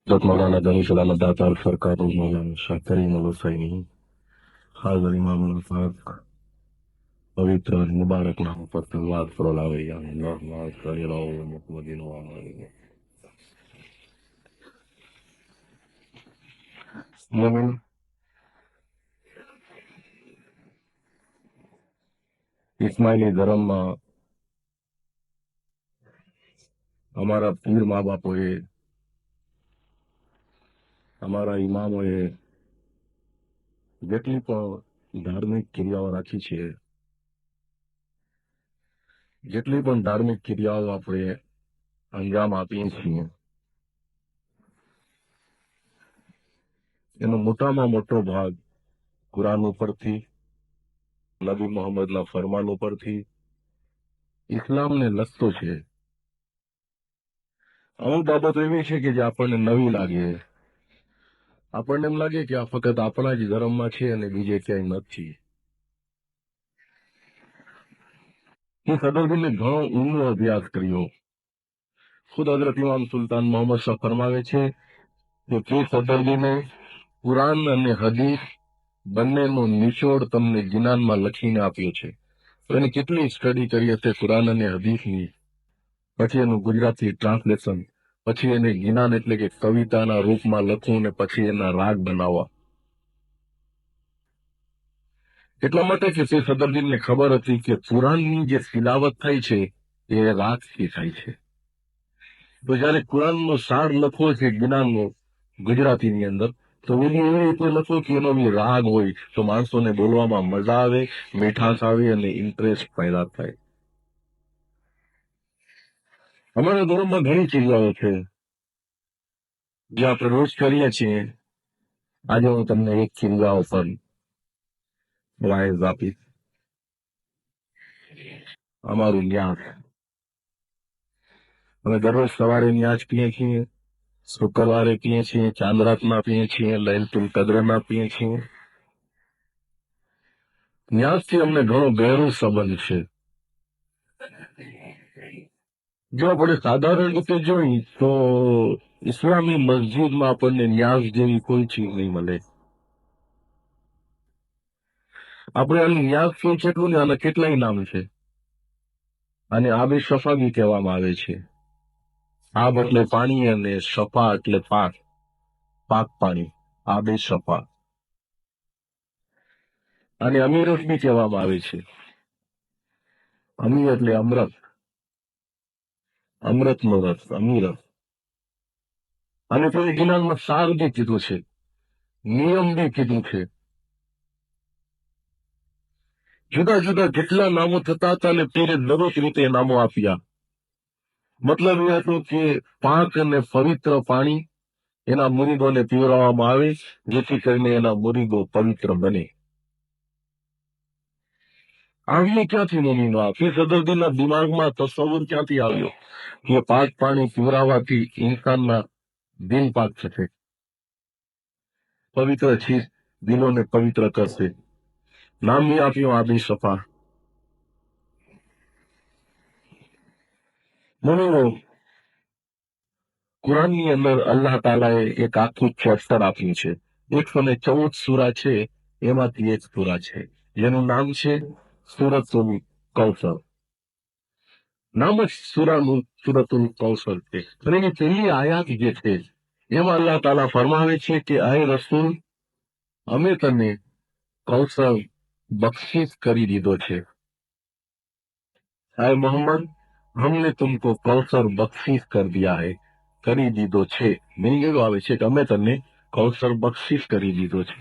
حضرت مولانا دنی سلامت داتا सरकार मौलाना शाह करीम अल हुसैनी हाजिर इमाम पाक पवित्र और मुबारक नाम पर तलवार फरोलावे या अल्लाह माफ करे रहो मुहम्मदिन व आलिहि मोमिन ઇસ્માઇલી ધર્મમાં અમારા પીર મા બાપોએ અમારા ઇમામોએ જેટલી પણ ધાર્મિક ક્રિયાઓ રાખી છે જેટલી પણ ધાર્મિક ક્રિયાઓ આપણે અંજામ આપીએ છીએ એનો મોટામાં મોટો ભાગ કુરાન ઉપરથી નબી મોહમ્મદના ફરમાન ઉપરથી ઇસ્લામને લગતો છે. અમુક બાબતો એવી છે કે જે આપણને નવી લાગે, આપણને એમ લાગે કે આ ફક્ત આપણા જ ધર્મમાં છે અને બીજે ક્યાંય નથી. હું સદરદીને ઘણો ઊંડો અભ્યાસ કર્યો. ખુદ હઝરત ઇમામ સુલતાન મોહમ્મદ શાહ ફરમાવે છે કે પીર સદરદીને કુરાન અને હદીસ બંનેનો નિચોડ તમને જિનાનમાં લખીને આપ્યો છે. તો એની કેટલી સ્ટડી કરી હશે કુરાન અને હદીસની, પછી એનું ગુજરાતી ટ્રાન્સલેશન, પછી એને ગિનાન એટલે કે કવિતાના રૂપમાં લખવું ને પછી એના રાગ બનાવવા. એટલા માટે કે તે સદરદીનને ખબર હતી કે કુરાનની જે તિલાવત થાય છે એ રાગથી થાય છે. તો જયારે કુરાનનો સાર લખવો છે ગિનાનનો ગુજરાતીની અંદર, તો એની એવી રીતે લખો કે એનો બી રાગ હોય, તો માણસોને બોલવામાં મજા આવે, મીઠાશ આવે અને ઇન્ટરેસ્ટ પેદા થાય. અમારા ધર્મમાં ઘણી ક્રિયાઓ છે જે આપણે રોજ કરીએ છીએ. આજે હું તમને એક ક્રિયાઓ પર વાઇઝ આપીશ. અમારું ન્યાસ. અમે દરરોજ સવારે ન્યાસ પીએ છીએ, શુક્રવારે પીએ છીએ, ચાંદરાતના પીએ છીએ, લૈલતુલ કદ્રના પીએ છીએ. ન્યાસથી અમને ઘણો ગહેરો સંબંધ છે. જો આપણે સાધારણ રીતે જોઈ તો ઇસ્લામી મસ્જિદમાં આપણને ન્યાસ જેવી કોઈ ચીજ નહીં મળે. આપણે આની ન્યાસ શું છે એટલું ને આના કેટલાય નામ છે. આને આબે શફા બી કહેવામાં આવે છે. આબ એટલે પાણી અને શફા એટલે પાક, પાક પાણી, આબે શફા. આને અમીરસ બી કહેવામાં આવે છે. અમીર એટલે અમૃત, અમૃતનો રસ, અમીરસ. અને તો ગિનાનમાં સાર બી કીધું છે, નિયમ બી કીધું છે. જુદા જુદા જેટલા નામો થતા હતા ને તેને દરેક રીતે નામો આપ્યા. મતલબ એ હતો કે પાક અને પવિત્ર પાણી એના મુરીદોને પીવડાવવામાં આવે, જેથી કરીને એના મુરીદો પવિત્ર બને. આવ્યું ક્યાંથી મોમીનો? આ સદરદીના દિમાગમાં તસવ્વુર ક્યાંથી આવ્યો કે પાક પાણી પીવડાવવાથી ઇન્સાનના દિલ પાક થશે, પવિત્ર છે, દિલોને પવિત્ર કરશે. નામ બી આપ્યું આબી શફા. મોમીનો, કુરાનની અંદર અલ્લાહ તાલાએ એક આખું ચેપ્ટર આપ્યું છે. 114 સૂરા છે, એમાંથી એક સૂરા છે જેનું નામ છે સૂરતુલ કૌસર. નામ જ સૂરાનું સૂરતુલ કૌસર છે. અને એની પહેલી આયાત જે છે એમાં અલ્લાહ તાલા ફરમાવે છે કે આય રસૂલ, અમે તને કૌસર બખ્શિશ કરી દીધો છે. આય મોહમ્મદ, हमने तुमको कौसर बख्शीश कर दिया है. કરી દીધો છે મીનિંગ એવું આવે છે કે અમે તને કૌસર બખ્શિશ કરી દીધો છે.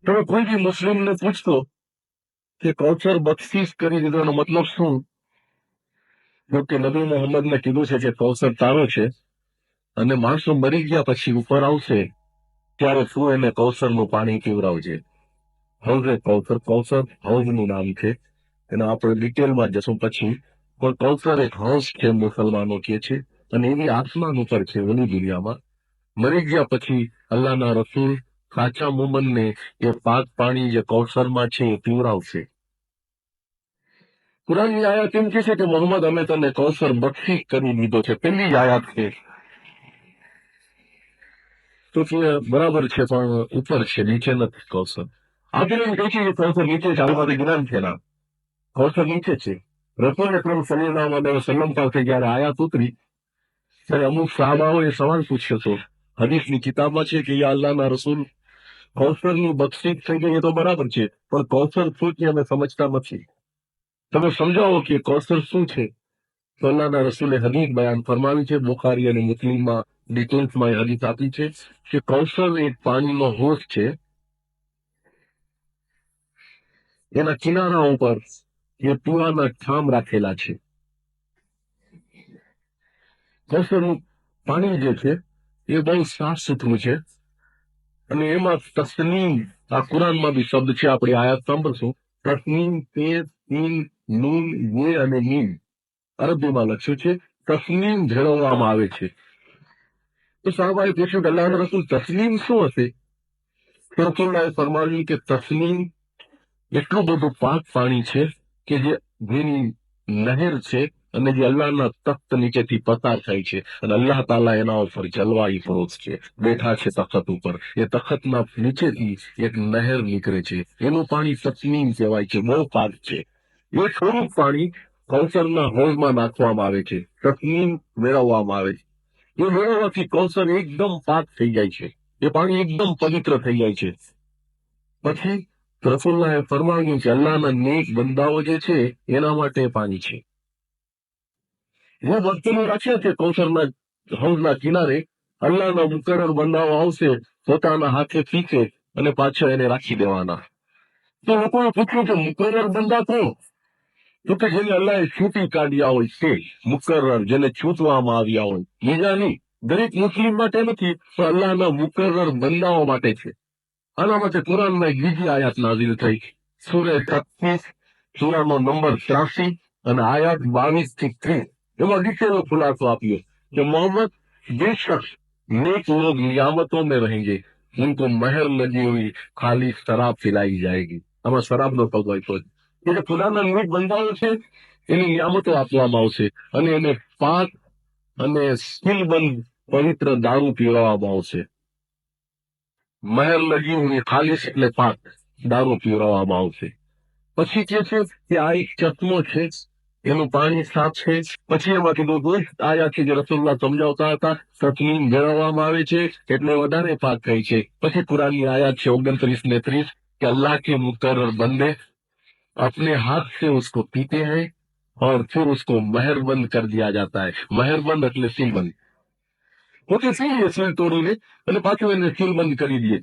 તમે કોઈ બી મુસ્લિમને પૂછતો કે કૌસર બખ્શિશ કરી દીધોનો મતલબ શું, જો કે નબી મોહમ્મદને કીધું છે કે કૌસર તારો છે અને માણસો મરી ગયા પછી ઉપર આવશે ત્યારે તું એને કૌસરનું પાણી પીવડાવજે. હૌઝે કૌસર, કૌસર હૌઝનું નામ છે, એના આપણે ડિટેલમાં જશું પછી. પણ કૌસર એક હૌઝ છે, મુસલમાનો કહે છે, અને એની આસમાન ઉપર છે ઓલી દુનિયામાં. મરી ગયા પછી અલ્લાહના રસૂલ સાચા મોમનને એ પાક પાણી જે કૌસરમાં છે એ પીવડાવશે. કુરાનની આયાત એમ કે છે કે મોહમ્મદ અમે તને કૌશર બક્ષિસ કરી દીધો છે, પેલી જ આયાત છે. તો તે બરાબર છે, પણ ઉપર છે, નીચે નથી કૌશર. આપણે એમ કહે છે કે કૌશર નીચે છે, આપણી પાસે જ્ઞાન છે ના, કૌશર નીચે છે. રસૂલ અકરમ સલ્લલ્લાહુ અલૈહિ વસલ્લમ પાસે જયારે આયાત ઉતરી ત્યારે અમુક સાહાબાઓએ સવાલ પૂછ્યો હતો. હદીસની કિતાબમાં છે કે યા અલ્લાહના રસૂલ, કૌશરની બક્ષિસ થઈ ગઈ એ તો બરાબર છે, પણ કૌશર શું છે અમે સમજતા નથી, તમે સમજાવો કે કૌશર શું છે. તો અલ્લાહના રસૂલે હદીસ બયાન ફરમાવી છે, બુખારી અને મુસ્લિમમાં ડિટેલ્સમાં એ હદીસ આપી છે કે કૌશર એક પાણીનો હોશ છે, એના કિનારા ઉપર એ પીવાના ઠામ રાખેલા છે. કૌશરનું પાણી જે છે એ બહુ સાફ સુથરું છે, અને એમાં તસ્નીમ, આ કુરાનમાં બી શબ્દ છે, આપણે આયાત સાંભળશું. તસ્નીમ, તે, સીન, નૂન, યે અને મીમ અરબીમાં લખ્યું છે. તસ્નીમ ભેળવવામાં આવે છે. તો સાહેબાએ પૂછ્યું કે અલ્લાહના રસૂલ તસ્નીમ શું હશે? તો રસૂલુલ્લાહે ફરમાવ્યું કે તસ્નીમ એટલું બધું પાક પાણી છે કે જેની નહેર છે, અને જે અલ્લાહના તખ્ત નીચેથી પસાર થાય છે, અને અલ્લાહ તાલા એના ઉપર જલવાઈ ફરોજ છે, બેઠા છે તખત ઉપર. એ તખતના નીચેથી એક નહેર નીકળે છે, એનું પાણી તસ્નીમ કહેવાય છે, બહુ પાક છે. એ થોડુંક પાણી કૌશરના હોળમાં નાખવામાં આવે છે, તસ્નીમ મેળવવામાં આવે છે. એ મેળવવાથી કૌશર એકદમ પાક થઈ જાય છે, એ પાણી એકદમ પવિત્ર થઈ જાય છે. પછી રસૂલુલ્લાહે ફરમાવ્યું કે અલ્લાહના નેક બંદાઓ જે છે એના માટે પાણી છે. જે બર્તનો રાખ્યા છે કૌશરના હૌઝના કિનારે, અલ્લાહના મુકર્રર બંદાઓ આવશે, પોતાના હાથે પીશે અને પાછા એને રાખી દેવાના. તો લોકોએ પૂછ્યું કે મુકર્રર બંદા કોણ? તો કે જેને અલ્લાહે છૂટી કાઢ્યા હોય તે મુકર્રર, જેને છૂટવામાં આવ્યા હોય, બીજા નહીં. દરેક મુસ્લિમ માટે નથી, પણ અલ્લાહના મુકર્રર બંદાઓ માટે છે. આના માટે કુરાનમાં એક બીજી આયાત નાઝિલ થઈ, સૂરે 36, સૂરાનો નંબર 83 અને આયાત 22 થી 30. એમાં ડિટેલનો ખુલાસો આપ્યો કે મોહમ્મદ, बेशक नेक लोग नियामतों में रहेंगे, उनको महर लगी हुई खाली शराब पिलाई जाएगी. આમાં શરાબનો સોદો આપ્યો છે. કે જે ખુદાના નેક બંદાઓ છે એની નિયામતો આપવામાં આવશે, અને એને પાક અને સીલબંધ પવિત્ર દારૂ પીવડાવવામાં આવશે. મહેર લગી હુઈ ખાલિસ એટલે પાક દારૂ પીવડાવવામાં આવશે. પછી કે છે કે આ એક ચશ્મો છે, એનું પાણી સાફ છે. પછી એમાં કીધું દોસ્ત, આયાથી જે રસૂલુલ્લાહ સમજાવતા હતા, તસ્મીમ ભેળવવામાં આવે છે એટલે વધારે પાક થાય છે. પછી કુરાનની આયાત છે 29 ને 30 કે अल्लाह के मुकर्रर बंदे अपने हाथ से उसको पीते हैं और फिर उसको मेहरबंद कर दिया जाता है. मेहरबंद એટલે સીલબંધ. પોતે પીએ સીલ તોડીને અને પાછું એને સીલબંધ કરી દે.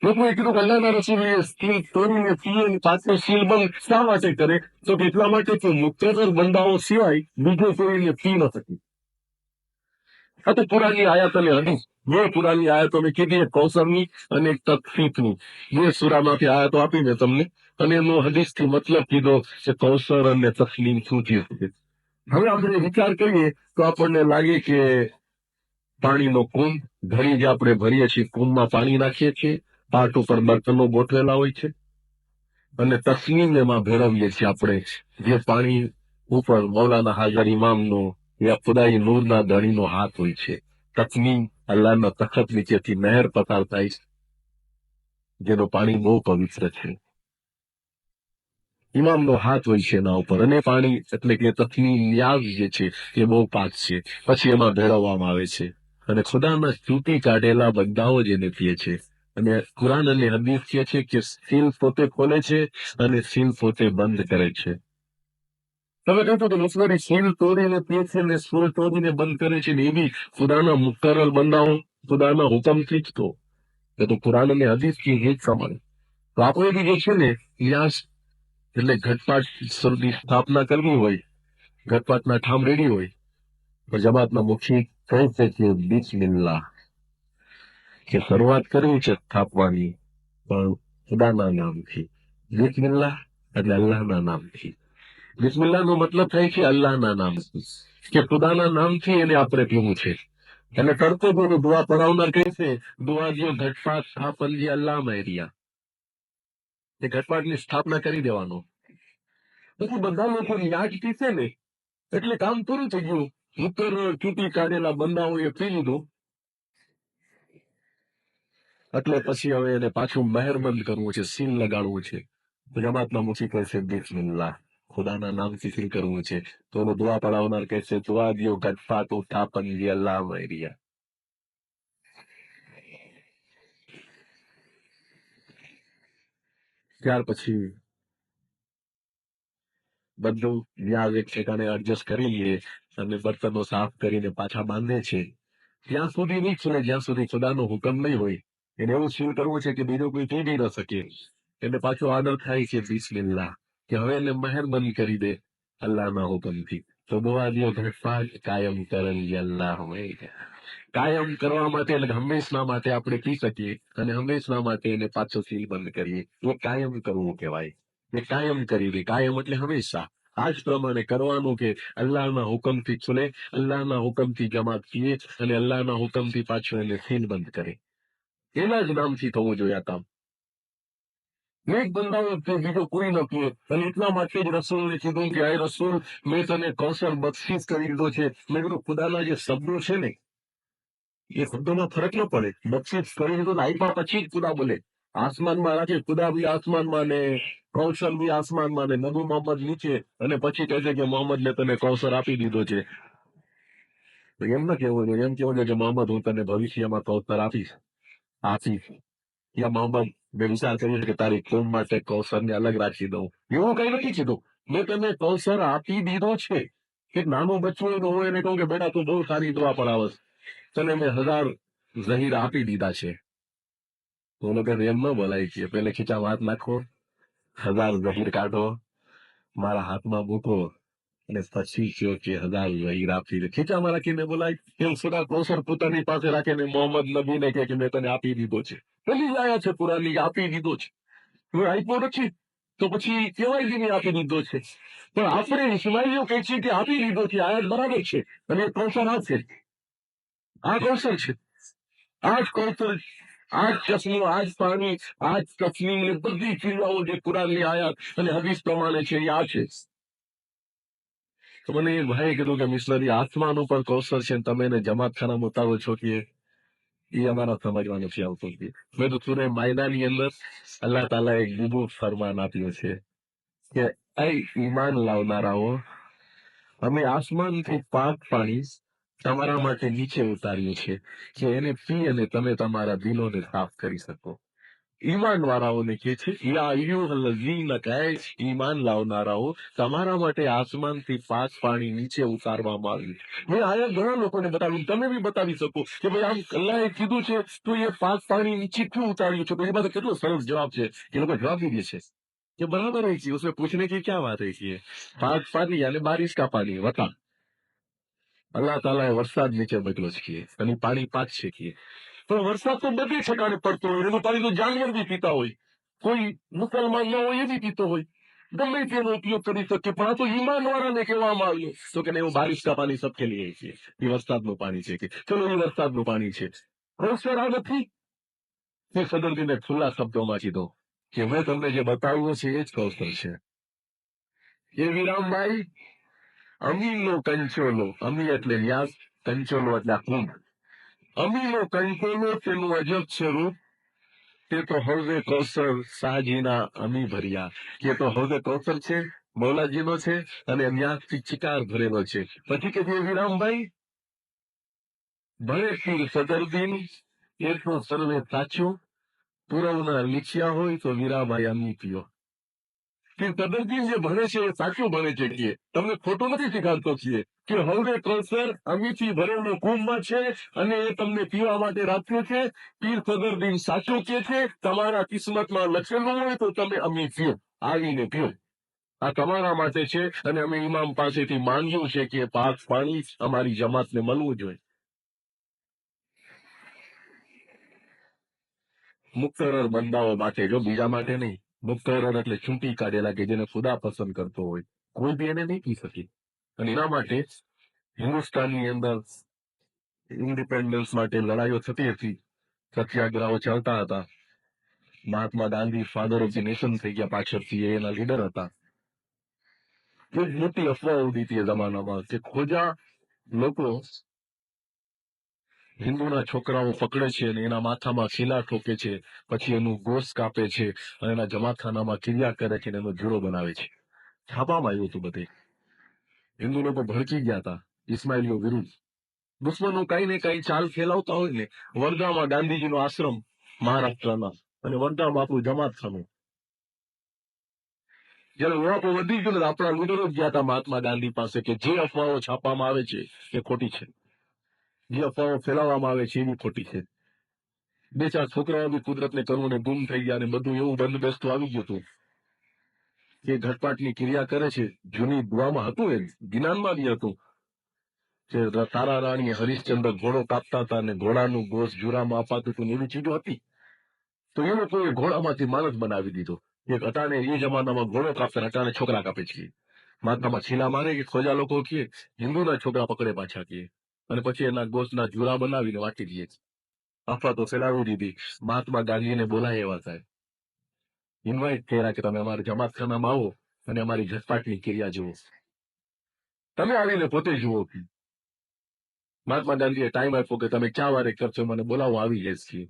લોકોએ કીધું કે અલ્લાહના રસૂલ એ સીલ તોડીને પીએ અને પાછો સીલબંધ શા માટે કરે? તો કે એટલા માટે કે મુકર્રર બંદાઓ સિવાય બીજો કોઈને પી ન શકે. આ તો પુરાની આયાત અને હદીસ. બે પુરાની આયાતો મેં કીધી, એક કૌસરની અને એક તકફીફની. બે સૂરામાંથી આયાતો આપી મેં તમને, અને એનો હદીસથી મતલબ કીધો કે કૌસર અને તસ્લીમ શું ચીજ છે. હવે આપણે વિચાર કરીએ તો આપણને લાગે કે પાણીનો કુંડ, ઘડી જે આપણે ભરીએ છીએ, કુંડમાં પાણી નાખીએ છીએ, પાટ ઉપર બર્તનો ગોઠવેલા હોય છે, અને તસ્લીમ એમાં ભેળવીએ છીએ આપણે. જે પાણી ઉપર મૌલાના હાજર ઇમામનો યા ખુદાઈ નૂરના ધણીનો હાથ હોય છે. તસ્લીમ અલ્લાહના તખત નીચેથી નહેર પસાર થાય છે, જેનું પાણી બહુ પવિત્ર છે. ઇમામનો હાથ હોય છે એના ઉપર, અને પાણી એટલે કે તસ્લીમ ન્યાઝ જે છે એ બહુ પાક છે. પછી એમાં ભેળવવામાં આવે છે, અને ખુદાના ચૂંટી કાઢેલા બંદાઓ જેને પીએ છે. અને કુરાન અને હદીસ કહે છે કે સીલ પોતે ખોલે છે અને સીલ પોતે બંધ કરે છે. તમે કહેતો કે મુસ્લિમ સીલ તોડીને પીએ છે ને સીલ તોડીને બંધ કરે છે, ને એ બી ખુદાના મુકર્રર બંદાઓ, ખુદાના હુકમથી જ. તો એ તો કુરાન અને હદીસથી એ જ પ્રમાણે. તો આપણે બી જે છે ને ન્યાસ એટલે ઘટપાટ ની સ્થાપના કરવી હોય, ઘટપાટના ઠામ રેડી હોય, તો જમાતના મુખી કહે છે કે બિસ્મિલ્લાહ, કે શરૂઆત કરવી છે સ્થાપવાની, પણ ખુદાના નામથી. બિસ્મિલ્લાહ એટલે અલ્લાહના નામથી. બિસ્મિલ્લાહનો મતલબ થાય છે અલ્લાહના નામથી, કે ખુદાના નામથી એને આપણે પીવું છે. અને તડકો જો દુઆ પડાવનાર કહે છે, દુઆ જો ઘટપાટ સ્થાપન જે અલ્લાહ એરિયા, એ ઘટપાટની સ્થાપના કરી દેવાનો. પછી બધા લોકો યાદ પીસે ને એટલે કામ પૂરું થઈ ગયું. ઉપર ચૂંટી કાઢેલા બંદાઓએ પી લીધું. એટલે પછી હવે એને પાછું મહેરબંધ કરવું છે, સીલ લગાડવું છે. જમાતના મુખી કહેશે બિસ્મિલ્લાહ, ખુદાના નામથી સીલ કરવું છે. તો એનો દુઆ પડાવનાર કહેશે દુઆ દિયો ગટફા તો થાપન અલ્લાહ મૈરિયા. ત્યાર પછી બધું વ્યાજ એક ઠેકાણે એડજસ્ટ કરી લઈએ અને બર્તનો સાફ કરીને પાછા બાંધે છે. ત્યાં સુધી નહીં ખુલે જ્યાં સુધી ખુદાનો હુકમ નહીં હોય. એને એવું સીલ કરવું છે કે બીજો કોઈ પી ન શકે. એટલે પાછો આદર થાય છે બિસ્મિલ્લાહ, કે હવે એને મહેરબાની કરી દે અલ્લાહના હુકમથી. તો દુઆ દિયો ગટફા કાયમ કરન અલ્લાહ મૈરિયા. કાયમ કરવા માટે એટલે હંમેશના માટે આપણે પી શકીએ અને હંમેશના માટે એને પાછો સીલ બંધ કરીએ. એ કાયમ કરવું કહેવાય. એ કાયમ કરી દે. કાયમ એટલે હંમેશા. આ જ પ્રમાણે કરવાનું કે અલ્લાહના હુકમથી ચૂલે, અલ્લાહના હુકમથી જમાત પીએ અને અલ્લાહના હુકમથી પાછો એને સીલ બંધ કરે. એના જ નામથી થવું જોઈએ આ કામ. એક બંદાઓ બીજો કોઈ ન પીએ. અને એટલા માટે જ રસૂલને કીધું કે આ રસૂલ, મેં તને કૌશલ બખ્શીશ કરી દીધો છે. મેં કીધું ખુદાના જે શબ્દો છે ને એ શબ્દોમાં ફરક ન પડે. બખ્શીશ કરી દીધું ને આપ્યા પછી જ ખુદા બોલે. આસમાનમાં રાખે ખુદા બી આસમાનમાં ને કૌશલ બી આસમાનમાં ને નબી મોહમ્મદ નીચે, અને પછી કહે છે કે મોહમ્મદ ને તને કૌશર આપી દીધો છે. તો એમ ન કેવું જોઈએ. એમ કેવું જોઈએ કે મોહમ્મદ હું તને ભવિષ્યમાં કૌશર આપીશ. યા મોહમ્મદ મેં વિચાર કર્યો છે કે તારી કોમ માટે કૌશરને અલગ રાખી દઉં. એવું કઈ નથી કીધું. મેં તને કૌશર આપી દીધો છે. એક નાનું બચ્ચું હોય એને કહું કે બેટા તું બહુ સારી દુઆ પડાવસ, તને મેં 1000 ઝહીર આપી દીધા છે. તો લોકો એમ ન બોલાય કે પેલે ખીચામાં હાથ નાખો, 1000 ઝહીર કાઢો, મારા હાથમાં મૂકો અને પછી કયો કે 1000 ઝહીર આપી દે. ખીચામાં રાખીને બોલાય એમ ખુદા કૌશર પોતાની પાસે રાખીને મોહમ્મદ નબીને કહે કે મેં તને આપી દીધો છે. પેલી આયા છે પુરાની, આપી દીધો છે. હવે આપ્યો નથી તો પછી કેવાય કે આપી દીધો છે. પણ આપણે ઇસ્માઇલીઓ કહે છે કે આપી દીધો છે. આયાત બરાબર છે અને કૌશર આ છે. આ કૌશલ છે. આ જ કૌશલ, આ જ ચશ્મો, આ જ પાણી, આ જ તસ્લીમ ને બધી ક્રિયાઓ જે કુરાનની આયાત અને હદીસ પ્રમાણે છે એ આ છે. તો મને એ ભાઈએ કીધું કે મિશનરી આસમાન ઉપર કૌશલ છે ને તમે એને જમાતખાનામાં ઉતારો છો કે એ અમારા સમજમાં નથી આવતું. મેં તો સૂરે માયદાની અંદર અલ્લાહ તાલા એક બીજું ફરમાન આપ્યું છે કે એ ઈમાન લાવનારાઓ, અમે આસમાનથી પાક પાણી તમારા માટે નીચે ઉતાર્યું છે કે એને પી અને તમે તમારા દિલોને સાફ કરી શકો. ઈમાન વાળાઓને કે છે યા અય્યુહલ્લઝીના, કહે ઈમાન લાવનારાઓ, તમારા માટે આસમાનથી પાક પાણી નીચે ઉતારવામાં આવ્યું. મેં આયા ઘણા લોકોને બતાવ્યું, તમે બી બતાવી શકો કે ભાઈ આમ અલ્લાહે કીધું છે તો એ પાક પાણી નીચે ક્यों ઉતાર્યું છે. તો એ બધા કેટલો સરસ જવાબ છે. એ લોકો જવાબ દીધે છે कि बराबर है कि उसमें पूछने की क्या बात है कि पाक पानी यानी बारिश का पानी वता અલ્લાહ તાલાએ વરસાદ નીચે મોકલ્યો છે અને પાણી પાક છે કે. પણ વરસાદ તો બધે ઠેકાણે પડતો હોય. એનું પાણી તો જાનવર બી પીતા હોય. કોઈ મુસલમાન ન હોય એ બી પીતો હોય. ગમે તેનો ઉપયોગ કરી શકે. પણ આ તો ઈમાન વાળાને કહેવામાં આવ્યું તો કે નહીં, બારિશ કા પાણી સબકે લીએ છે. એ વરસાદનું પાણી છે કે ચલો એ વરસાદનું પાણી છે. કૌશર આ નથી. તે સદરદીને ખુલ્લા શબ્દોમાં કીધો કે મેં તમને જે બતાવ્યું છે એ જ કૌશર છે. એ વિરામભાઈ, અમીનો કંચોલો, અમી એટલે વ્યાસ, કંચોલો એટલે કુંભ. અમીનો કંચોલો તેનું અજબ સ્વરૂપ, તે તો હૌઝે કૌશર શાહજીના અમી ભર્યા. કે તો હૌઝે કૌશર છે, મૌલાજીનો છે અને ન્યાસથી ચિકાર ભરેલો છે. પછી કે વિરામભાઈ, ભલે પીર સદરદીન એ તો સર્વે સાચું, પુરવના લીચ્યા હોય તો વીરાભાઈ અમી પીઓ. કે સદરદીન જે ભણે છે એ સાચું ભણે છે કે તમને ખોટું નથી શીખાડતો કે હૌઝે કૌશર અમીથી ભરેલો કુંભમાં છે અને એ તમને પીવા માટે રાખ્યું છે. પીર સદરદીન સાચું કે છે. તમારા કિસ્મતમાં લખેલું હોય તો તમે અમી પીઓ, આવીને પીઓ. આ તમારા માટે છે અને અમે ઇમામ પાસેથી માંગ્યું છે કે પાક પાણી અમારી જમાતને મળવું જોઈએ. મુક્તરર બંદાઓ માટે, જો બીજા માટે નહીં. મુક્તરર એટલે ચૂંટી કાઢેલા કે જેને ખુદા પસંદ કરતો હોય. કોઈ બી એને નહીં પી શકે. અને એના માટે હિન્દુસ્તાનની અંદર ઇન્ડિપેન્ડન્સ માટે લડાઈઓ થતી હતી, સત્યાગ્રહો ચાલતા હતા. Mahatma Gandhi father of the nation થઈ ગયા પાછળથી, એના લીડર હતા. એક મોટી અફવા ઉડી હતી એ જમાનામાં કે ખોજા લોકો હિન્દુના છોકરાઓ પકડે છે અને એના માથામાં ખીલા ઠોકે છે, પછી એનું ગોશ કાપે છે અને એના જમાખાનામાં ક્રિયા કરે છે અને એનો જુડો બનાવે છે. છાપામાં આવ્યું હતું બધે. હિન્દુ લોકો ભડકી ગયા હતા ઇસ્માઇલીઓ વિરુદ્ધ. દુશ્મનો કઈ ને કઈ ચાલ ફેલાવતા હોય ને. વર્ધામાં ગાંધીજીનો આશ્રમ મહારાષ્ટ્રમાં, અને વર્ધામાં આપણું જમાતખાનું. જયારે ઓળાપો વધી ગયો ને આપણા લીડરો જ ગયા હતા મહાત્મા ગાંધી પાસે કે જે અફવાઓ છાપવામાં આવે છે એ ખોટી છે, જે અફવાઓ ફેલાવવામાં આવે છે એ બી ખોટી છે. બે ચાર છોકરાઓ બી કુદરતને કરુણે ગુમ થઈ ગયા અને બધું એવું બંધબેસતું આવી ગયું હતું કે ઘટપાટની ક્રિયા કરે છે. જૂની દુઆમાં હતું, એ જ્ઞાનમાં બી હતું કે તારા રાણી હરિશ્ચંદ્ર ઘોડો કાપતા હતા અને ઘોડાનું ગોશ જુરામાં અપાતું હતું, એવી ચીજો હતી. તો એ લોકોએ ઘોડામાંથી માણસ બનાવી દીધો. એક અટાણે એ જમાનામાં ઘોડો કાપતા, અટાણે છોકરા કાપે છે. માથામાં છીલા મારે કે ખોજા લોકો કે હિન્દુના છોકરા પકડે પાછા કે, અને પછી એના ગોશના જુરા બનાવીને વાટી દે. અફવા તો ફેલાવી દીધી. મહાત્મા ગાંધીને બોલાય એવા સાહેબ, ઇન્વાઇટ કર્યા કે તમે અમારા જમાતખાનામાં આવો અને અમારી ઘટપાટની ક્રિયા જુઓ. તમે આવીને પોતે જુઓ. મહાત્મા ગાંધીએ ટાઈમ આપ્યો કે તમે ક્યાં વારે કરશો, મને બોલાવો, આવી જઈશ છીએ.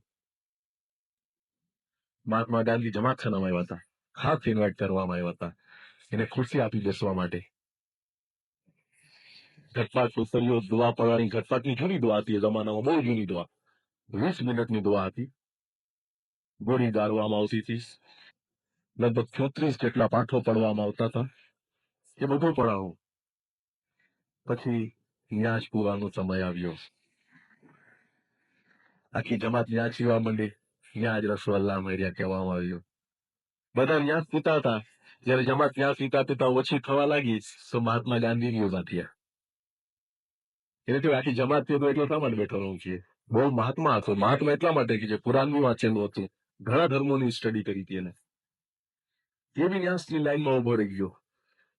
મહાત્મા ગાંધી જમાતખાનામાં આવ્યા હતા, ખાસ ઇન્વાઇટ કરવામાં આવ્યા હતા એને ખુરશી આપી બેસવા માટે. ઘટપાટ ઉતર્યો, દુઆ પડવાની. ઘટપાટની જૂની દુઆ હતી એ જમાનામાં, બહુ જૂની દુઆ, 20 મિનિટની દુઆ હતી. ગોળી ગાળવામાં આવતી હતી. લગભગ 34 જેટલા પાઠો પડવામાં આવતા હતા. એ બધું પડાવો. પછી ન્યાજ પૂરવાનો સમય આવ્યો. આખી જમાત ન્યાજ પીવા માંડી. ન્યાજ રસોલ્લા મળ્યા કહેવામાં આવ્યું. બધા ન્યાજ પીતા હતા. જયારે જમાત ન્યાજ પીતા પીતા ઓછી થવા લાગી તો મહાત્મા ગાંધી ઉભા થયા. એને તો આખી જમાત પીતો એટલો શા માટે બેઠો રહું છીએ? બહુ મહાત્મા હતો. મહાત્મા એટલા માટે કે જે કુરાનનું વાંચેલું હતું, ઘણા ધર્મોની સ્ટડી કરી હતી એને. એ બી ન્યાસની લાઈનમાં ઉભો રહી ગયો.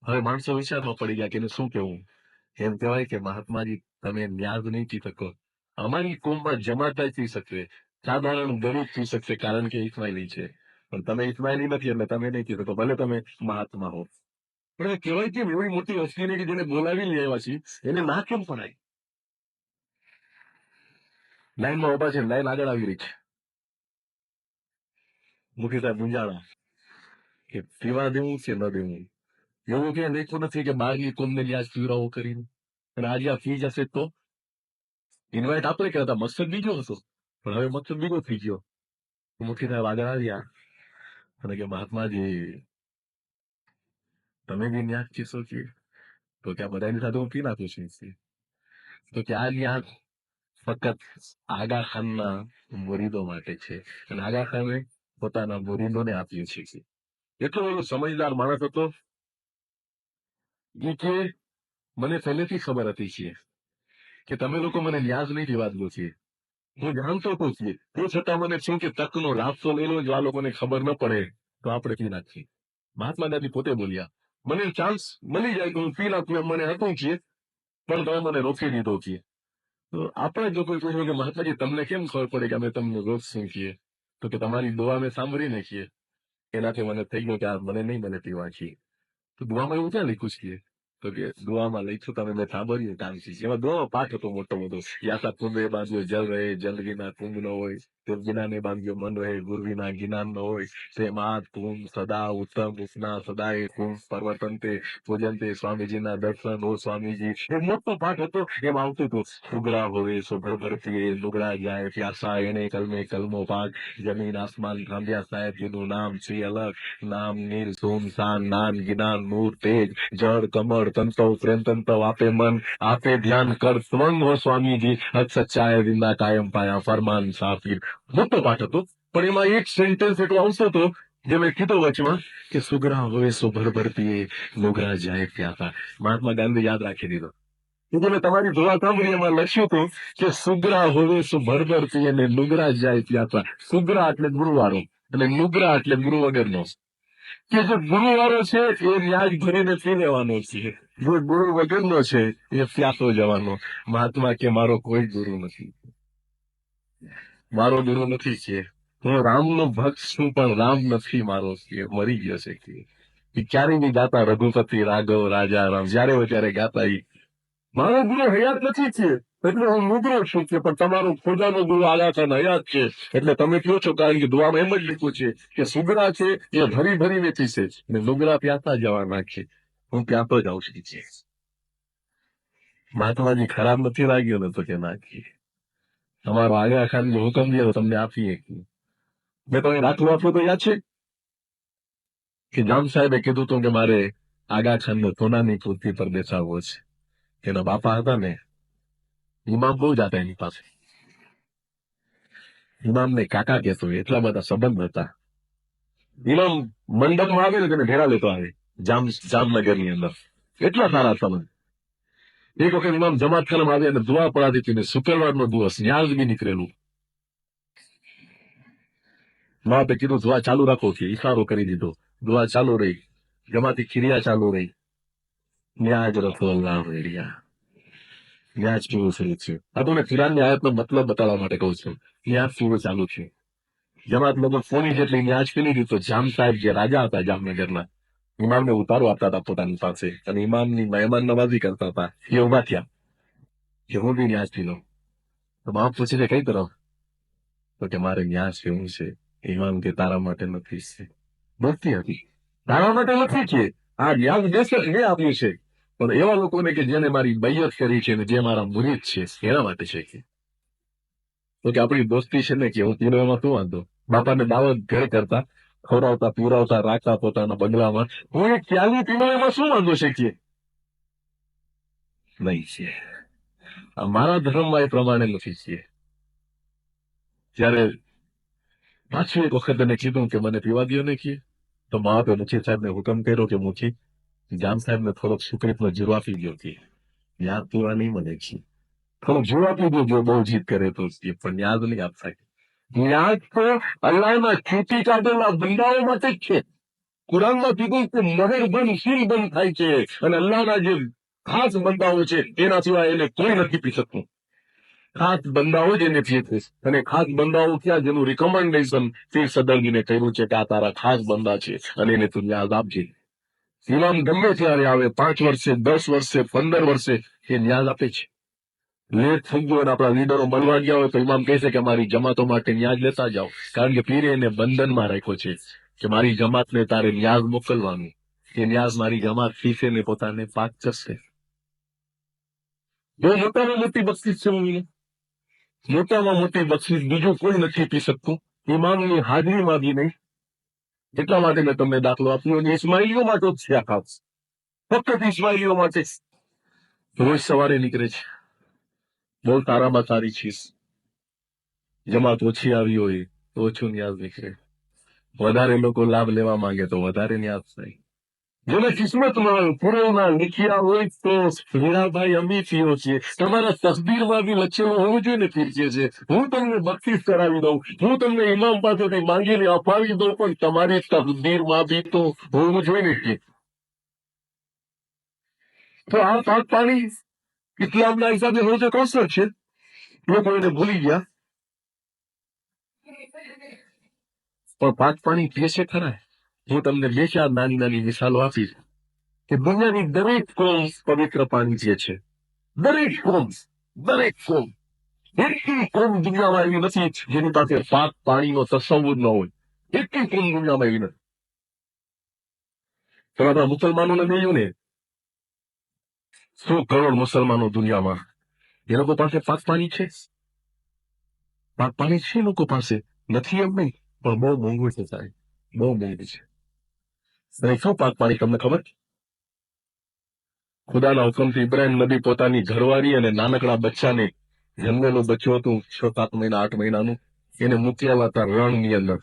હવે માણસો વિચારમાં પડી ગયા કે એને શું કહેવું. એમ કહેવાય કે મહાત્માજી તમે ન્યાજ નહીં પી શકો. અમારી કોમમાં જમાત જ પી શકશે, સાધારણ ગરીબ પી શકશે કારણ કે ઇસ્માઇલી છે, પણ તમે ઇસ્માઇલી નથી એટલે તમે નહીં પી શકો, ભલે તમે મહાત્મા હો. પણ કહેવાય કેમ એવી મોટી હસ્તીને કે જેને બોલાવી લેવા છે એને ના કેમ પડાય? લાઈનમાં ઉભા છે, લાઈન આગળ આવી રહી છે. મુખી સાહેબ મુંજાણા કે પીવા દેવું છે ન દેવું. એવું કે દેખતું નથી કે બહારની કોમને લ્યાજ પીવરાવો કરીને, અને આજે આ ફી જશે તો ઇન્વાઇટ આપણે કહેતા, મકસદ બીજો હતો, પણ હવે મકસદ બીજો થઈ ગયો. મુખી સાહેબ આગળ આવ્યા અને કે મહાત્માજી તમે બી ન્યાજ પીશો કે? તો કે આ બધાની સાથે હું પી નાખું છું. તો કે આ ન્યાજ ફક્ત આગા ખાનના મુરીદો માટે છે, અને આગા ખાને પોતાના મુરીદોને આપ્યું છે. એટલો બધો સમજદાર માણસ હતો કે મને પહેલેથી ખબર હતી કે તમે લોકો મને ન્યાજ નહીં પીવા દો છે. હું જાણતો હતો તે છતાં મને શું કે તકનો લાભ તો લઈ લો, જો આ લોકોને ખબર ન પડે તો આપણે પી નાખીએ. મહાત્મા ગાંધી પોતે બોલ્યા, મને ચાન્સ મળી જાય તો હું પી નાખું એમ મને હતું છે, પણ તમે મને રોકી દીધો છે. તો આપણે જો કોઈ પૂછ્યું કે મહાત્માજી તમને કેમ ખબર પડે કે અમે તમને રોકશું છીએ, તો કે તમારી દુઆ મેં સાંભળીને છીએ, એનાથી મને થઈ ગયો કે આ મને નહીં મને પીવા છીએ. તો દુઆમાં એવું ક્યાં લખ્યું છે? તો કે દુઆમાં લખ્યું તમે મેં સાંભળ્યું કામ છે. એમાં દુઆમાં પાઠ હતો મોટો બધો. યાસા કુંભે બાંધ્યો જલ રહે, જલ વિના કુંભ ન હોય. તે ગિનાને બાંધ્યો મન રહે, ગુરુ વિના જ્ઞાન ન હોય. તેમાં કુંભ સદા ઉત્તમ ઉપના સદાય કુંભ પરવર્તનતે પૂજનતે સ્વામીજીના દર્શન. ઓ સ્વામીજી, એ મોટો પાઠ હતો. એમાં આવતું હતું સુગડા હોવે સો ભરભરતી લુગડા જાય પ્યાસા એને કલમે કલમો પાક. જમીન આસમાન રાંધ્યા સાહેબજીનું નામ છે અલગ. નામ નીલ સોમસાન નાન જ્ઞાન નૂર તેજ જળ કમળ તંતવ પ્રેમ તંતવ આપે મન આપે ધ્યાન કર સ્વંગ હો સ્વામીજી હક સચ્ચાય વિના કાયમ પાયા ફરમાન સાફીર. મોટો પાઠ હતો, પણ એમાં એક સેન્ટેન્સ એટલો આવતો હતો જે મેં કીધું વચમાં કે સુગરા હોય સો ભરભરતી નુગરા જાય પ્યાસા. મહાત્મા ગાંધી યાદ રાખી દીધો. મેં તમારી દુઆ સાંભળી, એમાં લખ્યું હતું કે સુગરા હોવે સો ભરભરતી અને નુગરા જાય પ્યાસા. સુગરા એટલે ગુરુવારો અને નુગરા એટલે ગુરુ વગરનો. કે જે ગુરુવારો છે એ ન્યાજ ભરીને પી લેવાનો છે, જે ગુરુ વગરનો છે એ પ્યાસો જવાનો. મહાત્મા કે મારો કોઈ ગુરુ નથી, મારો ગુરુ નથી છે. હું રામનો ભક્ત છું, પણ રામ નથી મારો, કે મરી ગયો છે કે. એ ક્યારેય બી ગાતા રઘુપતિ રાઘવ રાજા રામ, જયારે હોય ત્યારે ગાતા. મારો ગુરુ હયાત નથી છે એટલે હું મુદ્રો છું કે, પણ તમારો ખુદાનો ગુરુ આલા ખાન હયાત છે એટલે તમે કહો છો. કારણ કે દુઆમાં એમ જ લખ્યું છે કે સુગરા છે એ ભરી ભરીને પીશે ને નુગરા પ્યાતા જવાના છે. હું પ્યાતો જાઉં છું. મહાત્માજી ખરાબ નથી લાગ્યો ને તો કે નાખીએ. તમારો આગા ખાન નો હુકમ દે તો તમને આપીએ. મેં તમે દાખલો આપ્યો તો યાદ છે કે જામ સાહેબે કીધું હતું કે મારે આગા ખાન ને સોનાની કુર્તી પર બેસાડવો છે. એના બાપા હતા ને ઇમામ બહુ જતા એની પાસે. ઇમામને કાકા કહેતો, એટલા બધા સંબંધ હતા. ઇમામ મંડપમાં આવે ને તેને ભેરા લેતો આવે જામનગરની અંદર, એટલા સારા સંબંધ. એક વખત ઇમામ જમાત ખાનામાં આવે અને દુઆ પડાતી હતી ને શુક્રવારનો દિવસ ન્યાજ બી નીકળેલું. બાપે કીધું દુઆ ચાલુ રાખો કે ઈશારો કરી દીધો. દુઆ ચાલુ રહી, જમાતી ખીરિયા ચાલુ રહી. ન્યાજ રખો અલ્લાહ વેડિયા, ન્યાજ કેવું શરૂ છે. આ તો મેં કુરાનની આયતનો મતલબ બતાવવા માટે કહું છું. ન્યાજ કેવું ચાલુ છે. જમાત લગભગ ફોની જેટલી ન્યાજ કરી દીધો. જામ સાહેબ જે રાજા હતા જામનગરના, ઇમામને ઉતારો આપતા હતા પોતાની પાસે અને ઇમામની મહેમાન નવાઝી કરતા હતા. એ ઉભા થયા કે હું બી ન્યાજ પી લઉં. તો બાપ પૂછે છે કઈ તરફ? તો કે મારે ન્યાજ કેવું છે. ઇમામ કે તારા માટે નથી છે. બસતી હતી, તારા માટે નથી છે. આ ન્યાજ દેશ મેં આપ્યું છે, પણ એવા લોકોને કે જેને મારી બૈયત કરી છે ને જે મારા મુરીદ છે એના માટે છે. તો કે આપણી દોસ્તી છે ને કે હું પીલો એમાં શું વાંધો. બાપાને દાવત ઘરે કરતા, ખવડાવતા પીવડાવતા રાખતા પોતાના બંગલામાં. હું એક ત્યાગી પીલો એમાં શું વાંધો છે કે નહીં છે. મારા ધર્મમાં એ પ્રમાણે નથી છે. ત્યારે પાછું એક વખત એને કીધું કે મને પીવા દો ને કે, તો બાપે મુખી સાહેબને હુકમ કર્યો કે મુખી જામ સાહેબને થોડોક સુકરીતનો જીરો આપી ગયો કે યાદ પીવા નહીં મને છે. થોડોક જીરો આપી દો જો બહુ જીદ કરે તો, પણ યાદ નહીં આપતા. યાદ તો અલ્લાહના છૂટી કાઢેલા બંદાઓ માટે જ છે. કુરાનમાં કીધું કે નહેર બંધ સીલ બંધ થાય છે અને અલ્લાહના જે ખાસ બંદાઓ છે એના સિવાય એને કોઈ નથી પી શકતું. ખાસ બંદાઓ જ એને પીએ છે. અને ખાસ બંદાઓ ક્યાં, જેનું રિકમેન્ડેશન પીર સદરજીને કહ્યું છે કે આ તારા ખાસ બંદા છે અને એને તું યાદ આપજે. ઇમામ ગમે ત્યારે આવે, 5 વર્ષે 10 વર્ષે 15 વર્ષે એ ન્યાજ આપે છે. લેટ થઈ ગયો અને આપણા લીડરો મળવા ગયા હોય તો ઇમામ કહે છે કે મારી જમાતો માટે ન્યાજ લેતા જાઓ. કારણ કે પીરે એને બંધનમાં રાખ્યો છે કે મારી જમાતને તારે ન્યાજ મોકલવાનું. એ ન્યાજ મારી જમાત પીસે ને પોતાને પાક કરશે. બહુ મોટામાં મોટી બક્ષિસ છે મમ્મીને. મોટામાં મોટી બક્ષિસ બીજું કોઈ નથી પી શકતું, ઇમામની હાજરીમાં બી નહીં. એટલા માટે મેં તમને દાખલો આપ્યો અને ઇસ્માઇલીઓ માટે જ છે. આ ખાસ ફક્ત ઇસ્માઇલીઓ માટે. રોજ સવારે નીકળે છે, બહુ સારામાં સારી ચીજ. જમાત ઓછી આવી હોય તો ઓછું ન્યાજ નીકળે. વધારે લોકો લાભ લેવા માંગે તો વધારે ન્યાજ થાય. જેને કિસ્મતમાં પૂરેના લીખ્યા હોય તો હીરાભાઈ અમી પીઓ છે. તમારા તકદીરમાં બી લખેલું હોવું જોઈએ ને પીર છે. હું તમને બક્ષિસ કરાવી દઉં, હું તમને ઇમામ પાસેથી માંગીને અપાવી દઉં, પણ તમારી તકદીરમાં બી તો હોવું જોઈએ ને. તો આ પાક પાણી ઇસ્લામના હિસાબે રોજે કોસર છે. લોકો એને ભૂલી ગયા, પણ પાક પાણી પીએ છે ખરા. હું તમને 2-4 નાની નાની મિસાલો આપીશ કે દુનિયાની દરેક કોમ પવિત્ર પાણી પીએ છે. દરેક કોમ, દરેક કોમ. એટલી કોમ દુનિયામાં એવી નથી જેની પાસે પાક પાણીનો તસવ્વુર ન હોય. એટલી કોમ દુનિયામાં એવી નથી. તમારા મુસલમાનોને જોયું ને, 100 કરોડ મુસલમાનો દુનિયામાં, એ લોકો પાસે પાક પાણી છે. પાક પાણી છે લોકો પાસે, નથી એમ નહીં, પણ બહુ મોંઘું છે સાહેબ, બહુ મોંઘું છે. અને શું પાક પાણી તમને ખબર? ખુદાના હુકમથી ઇબ્રાહિમ નબી પોતાની ઘરવાળી અને નાનકડા બચ્ચાને, જન્મેલું બચ્ચું હતું 6-7 મહિના 8 મહિનાનું, એને મૂકેલા હતા રણની અંદર,